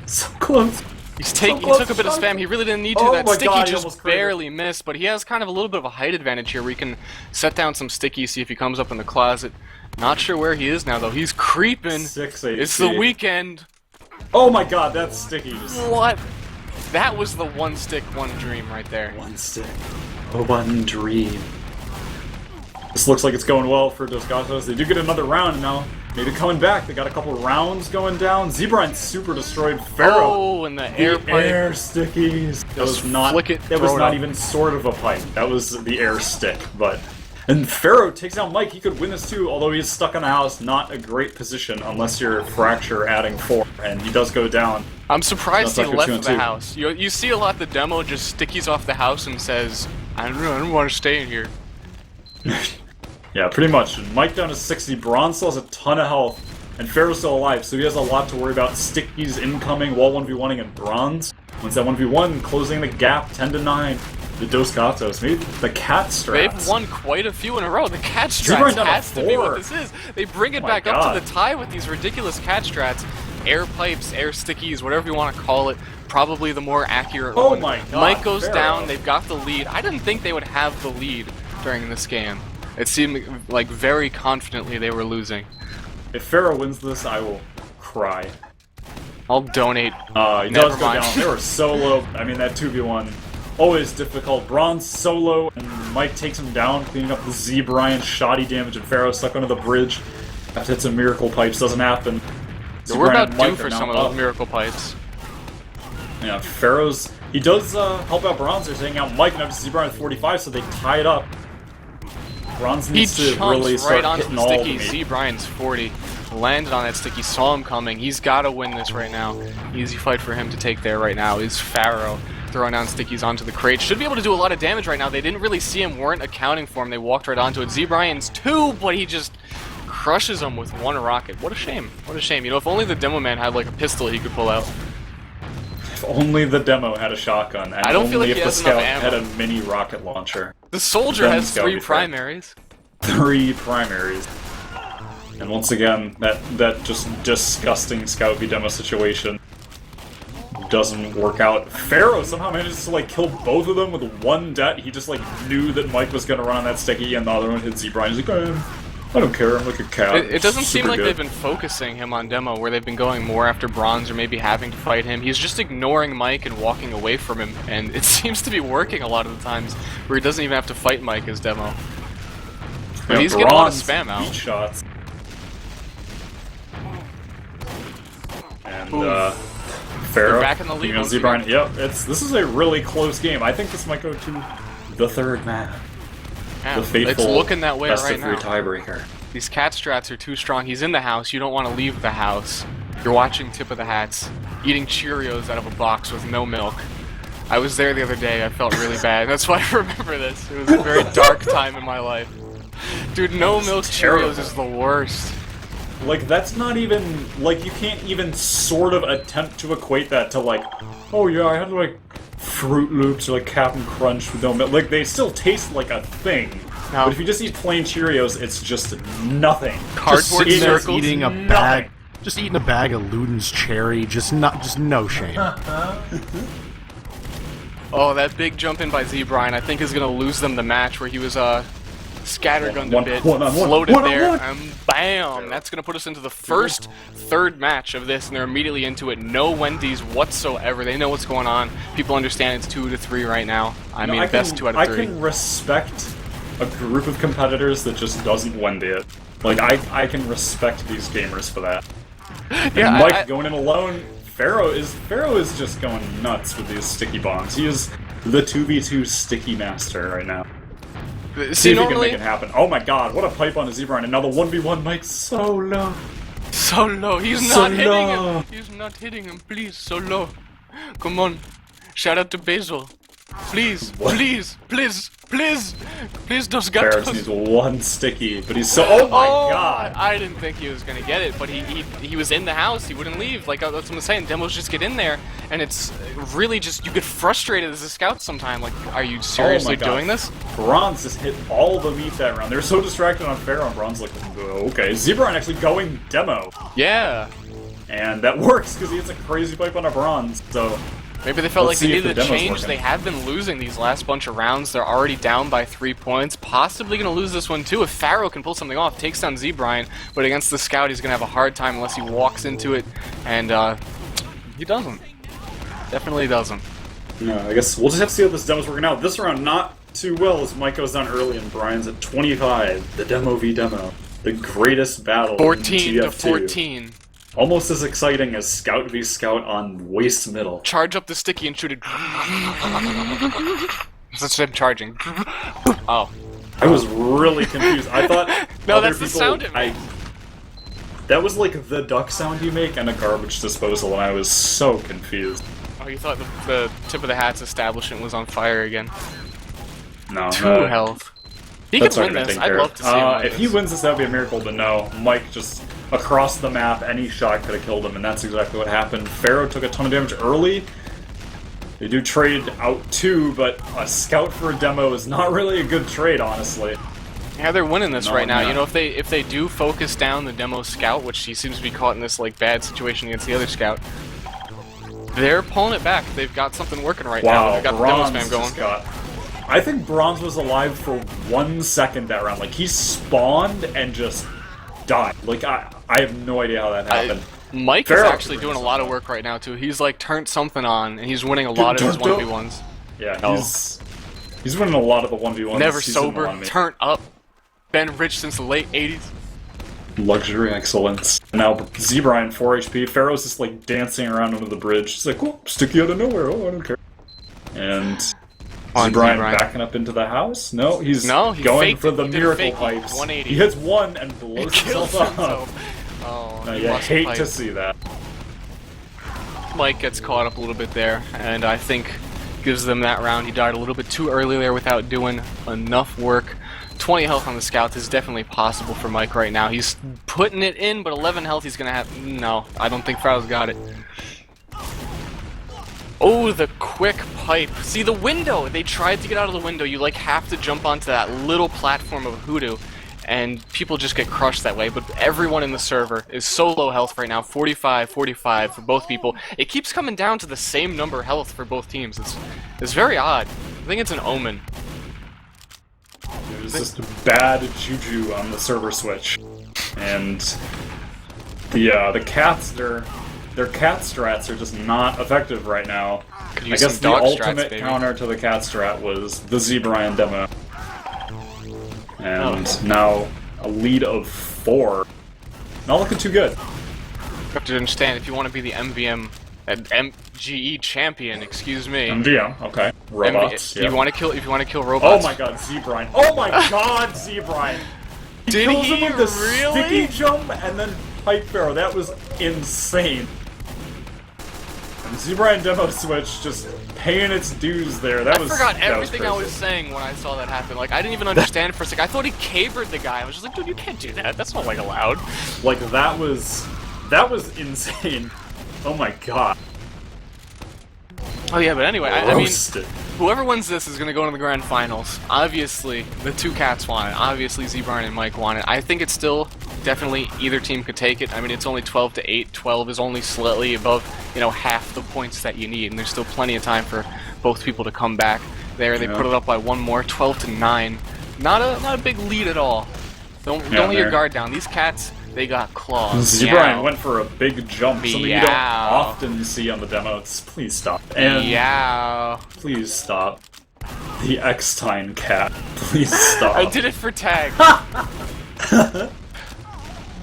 So close. He took a bit of spam, he really didn't need to. Oh That my sticky God, he just almost cratered. barely missed, but he has kind of a little bit of a height advantage here where he can set down some sticky, see if he comes up in the closet. Not sure where he is now though, he's creeping. 6-8. It's the weekend. Oh my God, that's sticky. What? That was the one stick, one dream right there. One stick, one dream. This looks like it's going well for Dos Gatos. They do get another round now. Maybe coming back. They got a couple rounds going down. Z-Brian super destroyed Pharaoh. Oh, and the air pipe. Air stickies. That Just was not. flick it, That was throw it not up. even sort of a pipe. That was the air stick. And Pharaoh takes out Mike. He could win this too, although he's stuck on the house. Not a great position unless you're Fracture adding 4, and he does go down. I'm surprised he That's like left you're the 2-2. house. You see a lot the Demo just stickies off the house and says, I don't want to stay in here. Yeah, pretty much. And Mike down to 60. Bronze still has a ton of health. And Pharaoh's still alive, so he has a lot to worry about. Stickies incoming while 1v1ing in Bronze. Once that 1v1, closing the gap 10-9. The Dos Gatos. Maybe the cat strats. They've won quite a few in a row. The cat Z-Brian strats down to has to be 4. what this is. They bring it my back up God. to the tie with these ridiculous cat strats. Air pipes, air stickies, whatever you want to call it. Probably the more accurate Oh one. my God, Mike goes Pharaoh. down, they've got the lead. I didn't think they would have the lead during this game. It seemed like very confidently they were losing. If Pharaoh wins this, I will cry. I'll donate. He Never does go mind. down. They were so low. I mean, that 2v1, always difficult. Bronze solo, and Mike takes him down, cleaning up the Z-Brian, shoddy damage, and Pharaoh stuck under the bridge. Have to hit some miracle pipes, doesn't happen. We're Z-Brian about and Mike due are for now some of up. those miracle pipes. Yeah, Pharaoh's... He does help out Bronze. They're taking out Mike, now to Z-Brian at 45, so they tie it up. Bronze He needs to chunks really right start onto hitting the all the sticky. meat. Z Brian's 40. Landed on that sticky, saw him coming. He's got to win this right now. Easy fight for him to take there right now is Pharaoh. Throwing down stickies onto the crate. Should be able to do a lot of damage right now. They didn't really see him, weren't accounting for him. They walked right onto it. Z Brian's 2, but he just crushes him with 1 rocket. What a shame. What a shame. You know, if only the demo man had like a pistol he could pull out. If only the demo had a shotgun, and I don't feel only like he if the has enough scout ammo. had a mini rocket launcher. The soldier Then has Scout 3 be fair. primaries. 3 primaries. And once again, that just disgusting Scout v demo situation doesn't work out. Pharaoh somehow manages to like kill both of them with 1 det. He just like knew that Mike was gonna run on that sticky, and the other one hit Z Brian. He's like, I don't care, I'm like a cat. It doesn't seem Super like good. they've been focusing him on demo, where they've been going more after bronze or maybe having to fight him. He's just ignoring Mike and walking away from him, and it seems to be working a lot of the times, where he doesn't even have to fight Mike as demo. But Yeah, he's getting a lot of bronze spam out. beat shots. And Ooh. Pharaoh, They're back in the lead you know, once Z Brian, yep, this is a really close game. I think this might go to the 3rd map. Yeah, The fateful it's looking that way best right of 3 now. tiebreaker. These cat strats are too strong. He's in the house. You don't want to leave the house. You're watching Tip of the Hats, eating Cheerios out of a box with no milk. I was there the other day. I felt really bad. That's why I remember this. It was a very dark time in my life. Dude, no milk terrible. Cheerios is the worst. Like, that's not even, like, you can't even sort of attempt to equate that to, like, oh yeah, I had, like, Fruit Loops or, like, Cap'n Crunch with no milk. Like, they still taste like a thing. No. But if you just eat plain Cheerios, it's just nothing. Cardboard Just circles. eating a Nothing. bag, just eating a bag of Luden's cherry, just no shame. Oh, that big jump in by Z Brian, I think is gonna lose them the match where he was scattergunned a One- bit, one on one, floated one on there, one. and bam! That's gonna put us into the first third match of this, and they're immediately into it. No Wendy's whatsoever. They know what's going on. People understand it's 2 to 3 right now. I mean, best 2 out of 3. I can respect a group of competitors that just doesn't Wendy it. Like, I can respect these gamers for that. Yeah, And Mike I- going in alone, Pharaoh is just going nuts with these sticky bombs. He is the 2v2 sticky master right now. See See, if he can normally, make it happen. Oh my god, what a pipe on a Z-Brian, and now the 1v1 Mike's so low. so low. He's So not hitting low. him. He's not hitting him. Please, so low. Come on. Shout out to Basil. Please, What? please, please, please, please, Dos Pharaoh Gatos. needs 1 sticky, but he's so. Oh my god! I didn't think he was gonna get it, but he was in the house. He wouldn't leave. Like that's what I'm saying. Demos just get in there, and it's really just you get frustrated as a scout sometimes. Like, are you seriously God. doing this? Bronze just hit all the meat that round. They're so distracted on Pharaoh, and Bronze like, okay. Z-Brian actually going demo. Yeah. And that works, because he hits a crazy pipe on a Bronze, so. Maybe they felt Let's like they see if needed the a demo's change. working. They have been losing these last bunch of rounds. They're already down by 3 points. Possibly going to lose this one too. If Pharaoh can pull something off, takes down Z Brian, but against the Scout, he's going to have a hard time unless he walks into it, and he doesn't. Definitely doesn't. No, I guess we'll just have to see how this demo's working out. This round, not too well, as Mike goes down early and Brian's at 25. The demo v demo. The greatest battle in 14 to TF2. 14. Almost as exciting as Scout v Scout on Waste Middle. Charge up the sticky and shoot it. That's him charging. Oh. I was really confused. I thought No, other that's the people, sound it made. That was like the duck sound you make on a garbage disposal, and I was so confused. Oh, you thought the Tip of the Hat's establishment was on fire again. No, 2 no. health. He That's could not win gonna this. take I'd care love of. to see him win If he this. wins this, that'd be a miracle, but no. Mike just across the map, any shot could have killed him, and that's exactly what happened. Pharaoh took a ton of damage early. They do trade out too, but a scout for a demo is not really a good trade, honestly. Yeah, they're winning this No, right now. no. You know, if they do focus down the demo scout, which he seems to be caught in this like bad situation against the other scout, they're pulling it back. They've got something working right now. Wow, They've got the demo Bronze spam going. just got... I think Bronze was alive for 1 second that round. Like, he spawned and just died. Like, I have no idea how that happened. Mike Pharaoh is actually doing a lot of work right now too. He's like turned something on, and he's winning a lot of his don't- 1v1s. Yeah, Oh. he's winning a lot of the 1v1s. Never He's doing a lot sober, of me. turned up, been rich since the late 80s. Luxury excellence. Now, Z-Brian, 4 HP. Pharaoh's just, like, dancing around under the bridge. He's like, oh, sticky out of nowhere. Oh, I don't care. And On Brian Brian. backing up into the house? No, he's He going faked for it. the He did a miracle fake pipes. 180. He hits one and blows Kills himself up. himself. Oh, No, he you lost hate the to pipe. see that. Mike gets caught up a little bit there, and I think gives them that round. He died a little bit too early there without doing enough work. 20 health on the scouts is definitely possible for Mike right now. He's putting it in, but 11 health he's gonna have. No, I don't think Pharaoh's got it. Oh, the quick pipe. See, the window! They tried to get out of the window. You, like, have to jump onto that little platform of hoodoo, and people just get crushed that way. But everyone in the server is so low health right now. 45, 45 for both people. It keeps coming down to the same number health for both teams. It's very odd. I think it's an omen. There's just bad juju on the server switch. And the cats, their cat strats are just not effective right now. Could I use guess some the dog ultimate strats, baby. counter to the cat strat was the Z-Brian demo. And Oh. now a lead of 4. Not looking too good. You have to understand, if you want to be the MVM, MGE champion, excuse me. MVM, okay. Robots, if yeah. you want to kill Oh robots. my god, Z-Brian. Oh my god, Z-Brian! He Did kills he him with the really? sticky jump and then pipe Pharaoh. That was insane. And Z-Brian demo switch just paying its dues there. That I was forgot that everything I crazy. was saying when I saw that happen. Like, I didn't even understand for a second. I thought he cabered the guy. I was just like, dude, you can't do that. That's not, like, allowed. Like that was insane. Oh my god. Oh, yeah, but anyway, I mean, Roasted. whoever wins this is going to go into the grand finals. Obviously, the two cats want it. Obviously, Z-Brian and Mike want it. I think it's still definitely either team could take it. I mean, it's only 12 to 8. 12 is only slightly above, you know, half the points that you need, and there's still plenty of time for both people to come back. There, they Yeah. put it up by one more, 12 to 9. Not a big lead at all. Don't Yeah, let your there. guard down. These cats, they got claws. Z-Brian Meow. went for a big jump, something you don't Meow. often see on the demos. Please stop. And Yeah. please stop. The Eckstein cat. Please stop. I did it for tag.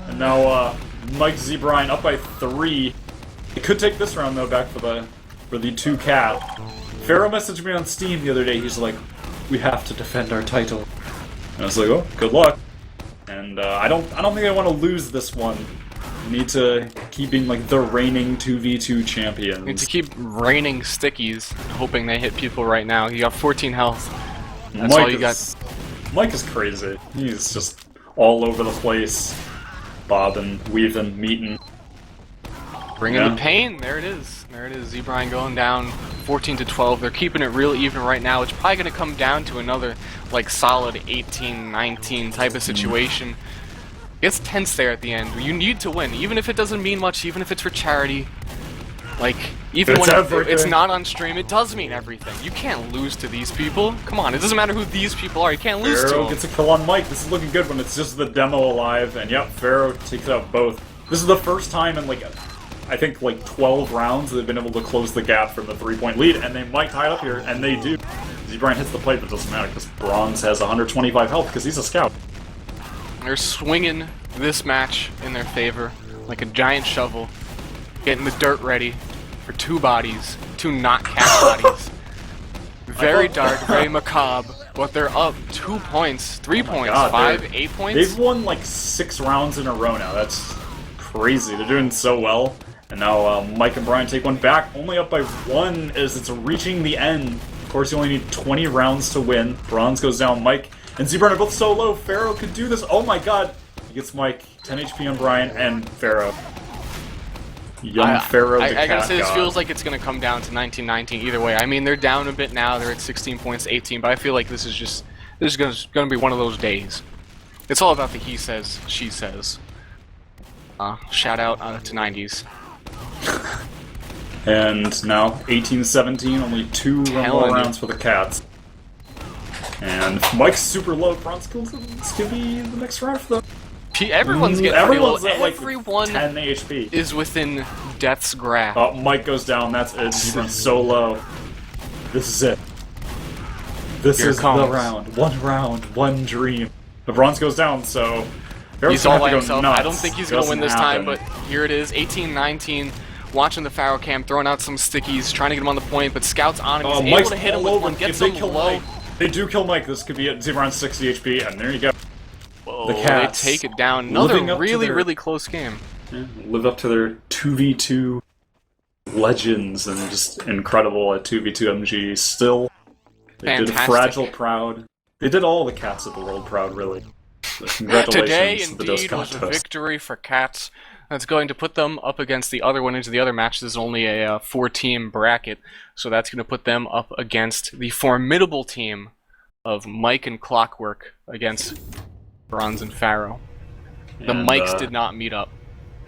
And now, Mike Z-Brian up by 3. It could take this round though, back for the 2 cat. Pharaoh messaged me on Steam the other day. He's like, "We have to defend our title." And I was like, "Oh, good luck." And I don't think I want to lose this one. We need to keep being like the reigning 2v2 champions. Need to keep raining stickies, hoping they hit people right now. You got 14 health. That's all you got. Mike is crazy. He's just all over the place, bobbing, weaving, meeting. Bringing Yeah. the pain. There it is. There it is. Z-Brian going down 14 to 12. They're keeping it real even right now. It's probably going to come down to another like solid 18, 19 type of situation. It's tense there at the end. You need to win, even if it doesn't mean much, even if it's for charity. Like, even It's when everything. it's not on stream, it does mean everything. You can't lose to these people. Come on, it doesn't matter who these people are. You can't lose to Pharaoh them. gets a kill on Mike. This is looking good when it's just the demo alive, and yep, Pharaoh takes out both. This is the first time in like, I think like 12 rounds they've been able to close the gap from the 3-point lead, and they might tie it up here, and they do. Z-Brian hits the pipe, but it doesn't matter because Bronze has 125 health because he's a scout. They're swinging this match in their favor like a giant shovel, getting the dirt ready for 2 bodies, 2 not cat bodies. Very dark, very macabre, but they're up 2 points, 3 points, God, 5, 8 points. They've won like 6 rounds in a row now. That's crazy. They're doing so well. And now Mike and Brian take one back, only up by 1 as it's reaching the end. Of course, you only need 20 rounds to win. Bronze goes down. Mike and Z-Brian are both so low. Pharaoh could do this. Oh my god. He gets Mike, 10 HP on Brian, and Pharaoh. Young Pharaoh the I gotta cat say, this god. feels like it's gonna come down to 19-19 either way. I mean, they're down a bit now. They're at 16 points, 18, but I feel like this is gonna be one of those days. It's all about the he says, she says. Shout out to 90s. And now 18-17, only 2 more Telling you. rounds for the Cats. And Mike's super low. Bronze kills him. This could be the next round for them. Everyone's getting pretty low. Everyone's at like Everyone 10 HP. is within death's grasp. Oh, Mike goes down. That's it. He's run so low. This is it. This Here it is the comes. round, one dream. The Bronze goes down, so Pharaoh's He's gonna all by have to go himself. nuts. I don't think he's gonna win Doesn't this time, happen. but here it is, 18-19. watching the Pharaoh cam, throwing out some stickies, trying to get him on the point, but Scout's on him. He's able Mike's to hit him all with over. one, If gets they him kill low. Mike, they do kill Mike. This could be at around 60 HP, and there you go. Whoa, The Cats they take it down. Another living up to really, their- really close game. Yeah, live up to their 2v2 legends, and just incredible at 2v2 MGE still. They did Fantastic. Fragile proud. They did all the Cats of the world proud, really. So congratulations Today, to the Dos indeed, was a Gatos. victory for Cats. That's going to put them up against the other winners of the other match. This is only a 4-team bracket, so that's going to put them up against the formidable team of Mike and Clockwork against Bronze and Pharaoh. The And, Mikes did not meet up.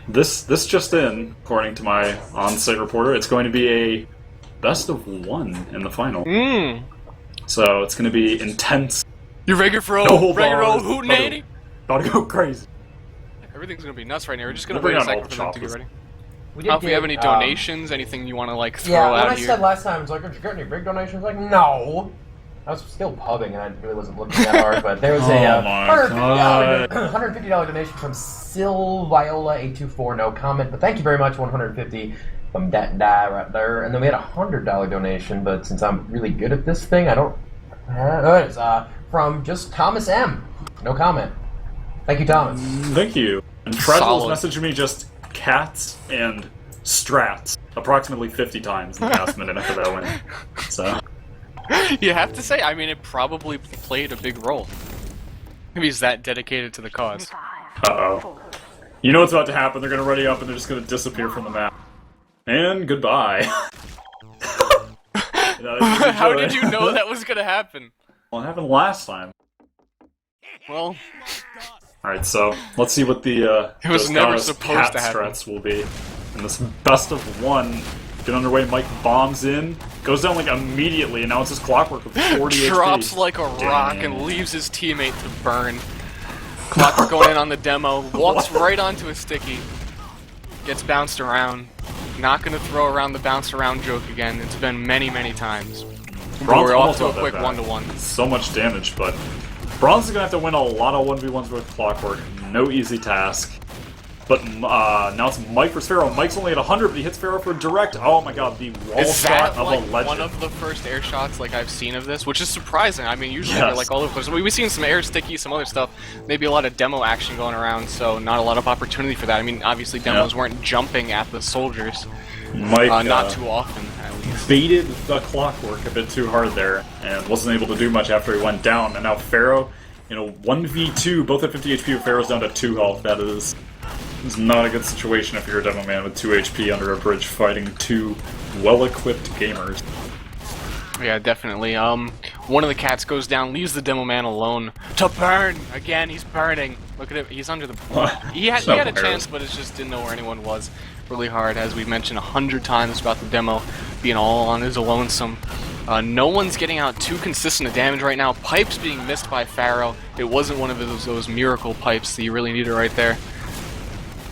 This just in, according to my on-site reporter, it's going to be a best of one in the final. So it's going to be intense. You ready for No regular bars. old hootenanny? About to go crazy. Everything's going to be nuts right now. We're just going to We'll wait a bring on second old for them to get choppers. ready. If we have any donations, anything you want to like throw Yeah, when out I here? said last time, I was like, "Did you get any big donations?" Like, no. I was still pubbing, and I really wasn't looking that hard, but there was Oh a my $150 donation from Silviola824, no comment, but thank you very much, 150 from that guy right there. And then we had a $100 donation, but since I'm really good at this thing, I don't... it's from just Thomas M. No comment. Thank you, Thomas. Thank you. And Fragile Solid. was messaging me just cats and strats approximately 50 times in the last minute after that win. So, You have to say, I mean, it probably played a big role. Maybe he's that dedicated to the cause. uh-oh. You know what's about to happen. They're going to ready up and they're just going to disappear from the map. And goodbye. How did you know that was gonna happen? Well, it happened last time. Well, Alright, so let's see what the It was Dos never Gatos supposed cat to happen. strats will be. And this best of one get underway. Mike bombs in, goes down like immediately, and now it's just Clockwork with 40 drops HP. like a rock and leaves his teammate to burn. Clockwork going in on the demo, walks right onto a sticky, gets bounced around. Not gonna throw around the bounce around joke again. It's been many, many times. Bronze We're off almost to a got that quick back. 1-1. So much damage, but Bronze is gonna have to win a lot of 1v1s with Clockwork. No easy task. But now it's Mike versus Pharaoh. Mike's only at 100, but he hits Pharaoh for a direct. Oh my god, the wall Is shot that of like a legend. one of the first air shots like I've seen of this, which is surprising. I mean, usually Yes. they're like all over the place. We've seen some air sticky, some other stuff. Maybe a lot of demo action going around, so not a lot of opportunity for that. I mean, obviously demos weren't jumping at the soldiers, Mike not too often at least. baited the Clockwork a bit too hard there, and wasn't able to do much after he went down. And now Pharaoh, 1v2, both at 50 HP, Pharaoh's down to 2 health. That is not a good situation if you're a demo man with 2 HP under a bridge fighting 2 well-equipped gamers. Yeah, definitely. One of the cats goes down, leaves the demo man alone to burn again. He's burning. Look at it. He's under the. He had a chance, but it just didn't know where anyone was. Really hard, as we've mentioned 100 times about the demo being all on his lonesome. No one's getting out too consistent of damage right now. Pipes being missed by Pharaoh. It wasn't one of those miracle pipes that you really needed right there.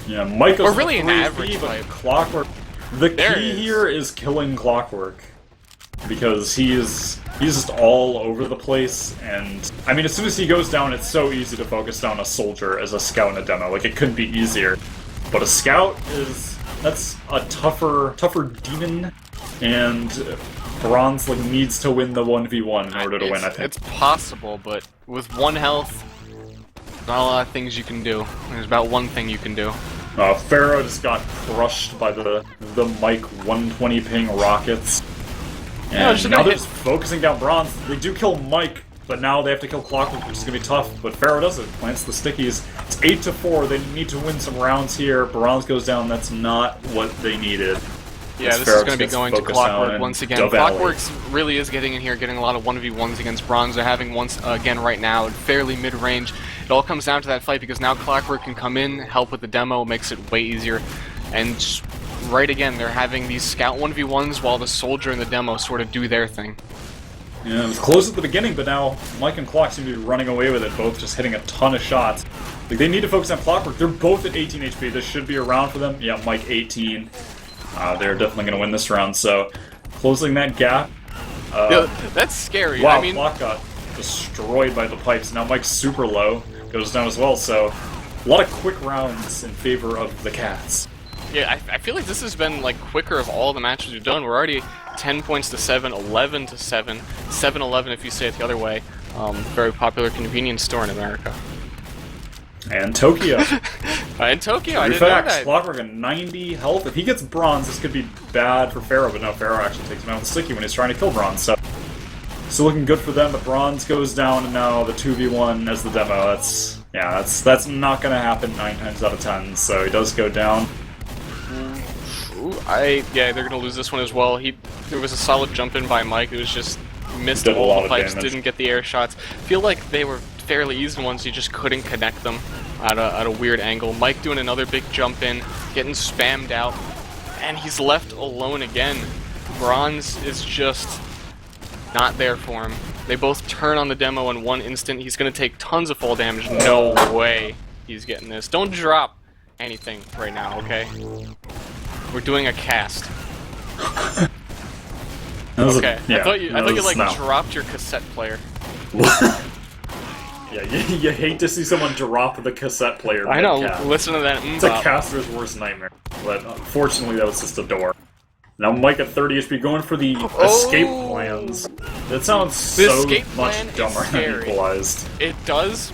Yeah, Mike goes Or really for an 3 average HP, but pipe. Clockwork. The There key it is. here is killing Clockwork. Because he's just all over the place, and I mean, as soon as he goes down, it's so easy to focus down a soldier as a scout in a demo. Like, it couldn't be easier. But a scout that's a tougher demon, and Bronze needs to win the 1v1 in order to win, I think. It's possible, but with 1 health, not a lot of things you can do. There's about one thing you can do. Pharaoh just got crushed by the Mike 120 ping rockets. Yeah, And just now gonna they're just focusing down Bronze. They do kill Mike, but now they have to kill Clockwork, which is going to be tough. But Pharaoh does it. Plants the stickies. It's 8-4. They need to win some rounds here. Bronze goes down. That's not what they needed. Yeah, As this Pharaoh is going to be gets going to focused down Clockwork in once again. the Valley. Clockwork's really is getting in here, getting a lot of 1v1s against Bronze. They're having once again right now, fairly mid-range. It all comes down to that fight because now Clockwork can come in, help with the demo, makes it way easier. And just right again, they're having these scout 1v1s while the soldier and the demo sort of do their thing. Yeah, it was close at the beginning, but now Mike and Clock seem to be running away with it, both just hitting a ton of shots. Like, they need to focus on Clockwork. They're both at 18 HP. This should be a round for them. Yeah, Mike 18. They're definitely going to win this round, so closing that gap. Yeah, that's scary. Wow, I mean, Clock got destroyed by the pipes. Now Mike's super low, goes down as well, so a lot of quick rounds in favor of the Cats. Yeah, I feel like this has been like quicker of all the matches we've done. We're already 10 points to 7, 11 to 7, 7-11 if you say it the other way. Very popular convenience store in America. And Tokyo. In Tokyo, I Three didn't know facts. that. Clockwork at 90 health. If he gets bronze, this could be bad for Pharaoh, but no, Pharaoh actually takes him out with Sticky when he's trying to kill bronze, so... Still looking good for them, but bronze goes down, and now the 2v1 as the demo. That's not gonna happen 9 times out of 10, so he does go down. Yeah, they're gonna lose this one as well. There was a solid jump in by Mike. It was just missed Did a all lot the of pipes, damage. didn't get the air shots. Feel like they were fairly easy ones. You just couldn't connect them at a weird angle. Mike doing another big jump in, getting spammed out, and he's left alone again. Bronze is just not there for him. They both turn on the demo in one instant. He's gonna take tons of fall damage. No way he's getting this. Don't drop anything right now, okay? We're doing a cast. Okay. I thought you like dropped your cassette player. Yeah, you hate to see someone drop the cassette player. I know. mid-cast. Listen to that. It's a caster's worst nightmare. But unfortunately, that was just a door. Now Mike at 30 HP going for the escape plans. That sounds The so escape much plan is dumber than scary. Equalized. It does,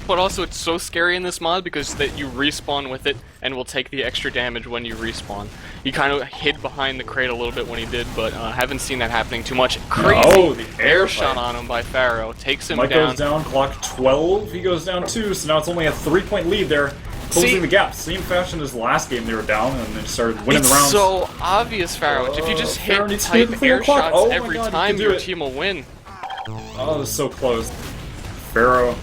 but also it's so scary in this mod because that you respawn with it and will take the extra damage when you respawn. He kind of hid behind the crate a little bit when he did, but haven't seen that happening too much. Crazy Oh, the air air shot fight. on him by Pharaoh. Takes him Mike down. goes down, clock 12, he goes down 2, so now it's only a 3-point lead there. Closing See- the gap. Same fashion as last game, they were down and then started winning It's the rounds. so obvious, Pharaoh. If you just Pharaoh hit needs to hit type the air clock. shots Oh my every God, you time, can do your it. team will win. Oh, it was so close. Pharaoh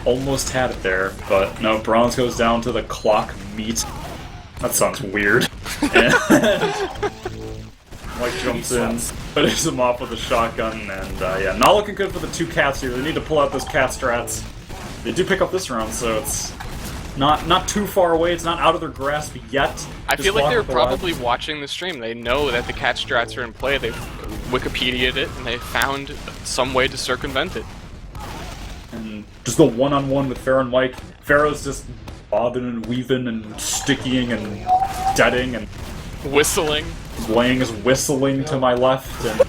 almost had it there, but no, bronze goes down to the clock meet. That sounds weird. And Mike jumps in, finishes him off with a shotgun, and yeah, not looking good for the 2 cats here. They need to pull out those cat strats. They do pick up this round, so it's not too far away. It's not out of their grasp yet. I Just feel like block they're with the line. probably watching the stream. They know that the cat strats are in play. They've Wikipedia'd it, and they found some way to circumvent it. And just the one-on-one with Pharaoh and Mike. Pharaoh's just bobbing and weaving and stickying and deading and Whistling. Lang is whistling to my left, and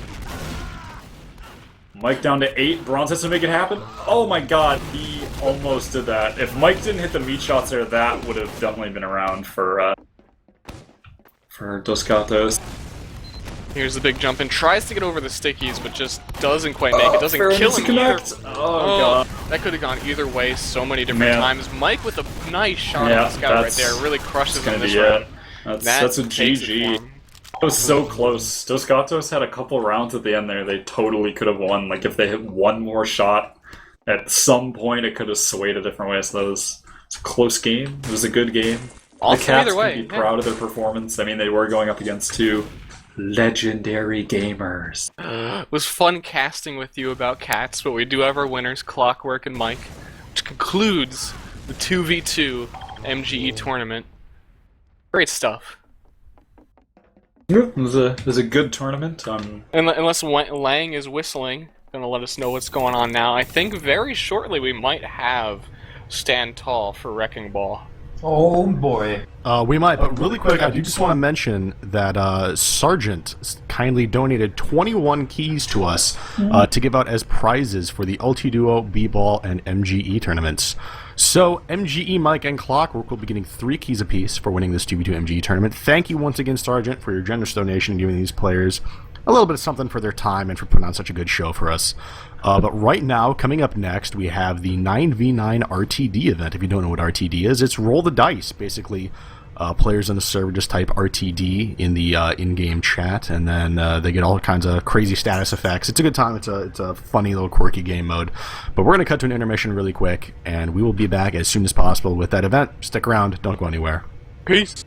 Mike down to 8. Bronze has to make it happen. Oh my god, he almost did that. If Mike didn't hit the meat shots there, that would have definitely been around for Dos Gatos. Here's the big jump in. Tries to get over the stickies, but just doesn't quite make it. Doesn't Pharaoh kill needs him to either. connect. Oh god. That could have gone either way so many different Man. times. Mike with a nice shot Yeah, on the scout right that's- there. Really crushes That's him gonna this be round. it. That's a takes it GG. for It him. was so close. Dos Gatos had a couple rounds at the end there. They totally could have won. Like, if they hit one more shot at some point, it could have swayed a different way. So it's a close game. It was a good game. Awesome The Cats either way, can be yeah. proud of their performance. I mean, they were going up against 2 legendary gamers. It was fun casting with you about cats, but we do have our winners, Clockwork and Mike, which concludes the 2v2 MGE tournament. Great stuff. It was a good tournament. Unless Lang is whistling, gonna let us know what's going on now. I think very shortly we might have Stand Tall for Wrecking Ball. Oh boy. We might, but really quick, I do just want to mention that Sargent kindly donated 21 keys to us to give out as prizes for the Ulti Duo, B-Ball, and MGE tournaments. So, MGE, Mike, and Clockwork will be getting 3 keys apiece for winning this 2v2 MGE tournament. Thank you once again, Sargent, for your generous donation and giving these players a little bit of something for their time and for putting on such a good show for us. But right now, coming up next, we have the 9v9 RTD event. If you don't know what RTD is, it's roll the dice. Basically, players in the server just type RTD in the in-game chat, and then they get all kinds of crazy status effects. It's a good time. It's a funny little quirky game mode. But we're going to cut to an intermission really quick, and we will be back as soon as possible with that event. Stick around. Don't go anywhere. Peace.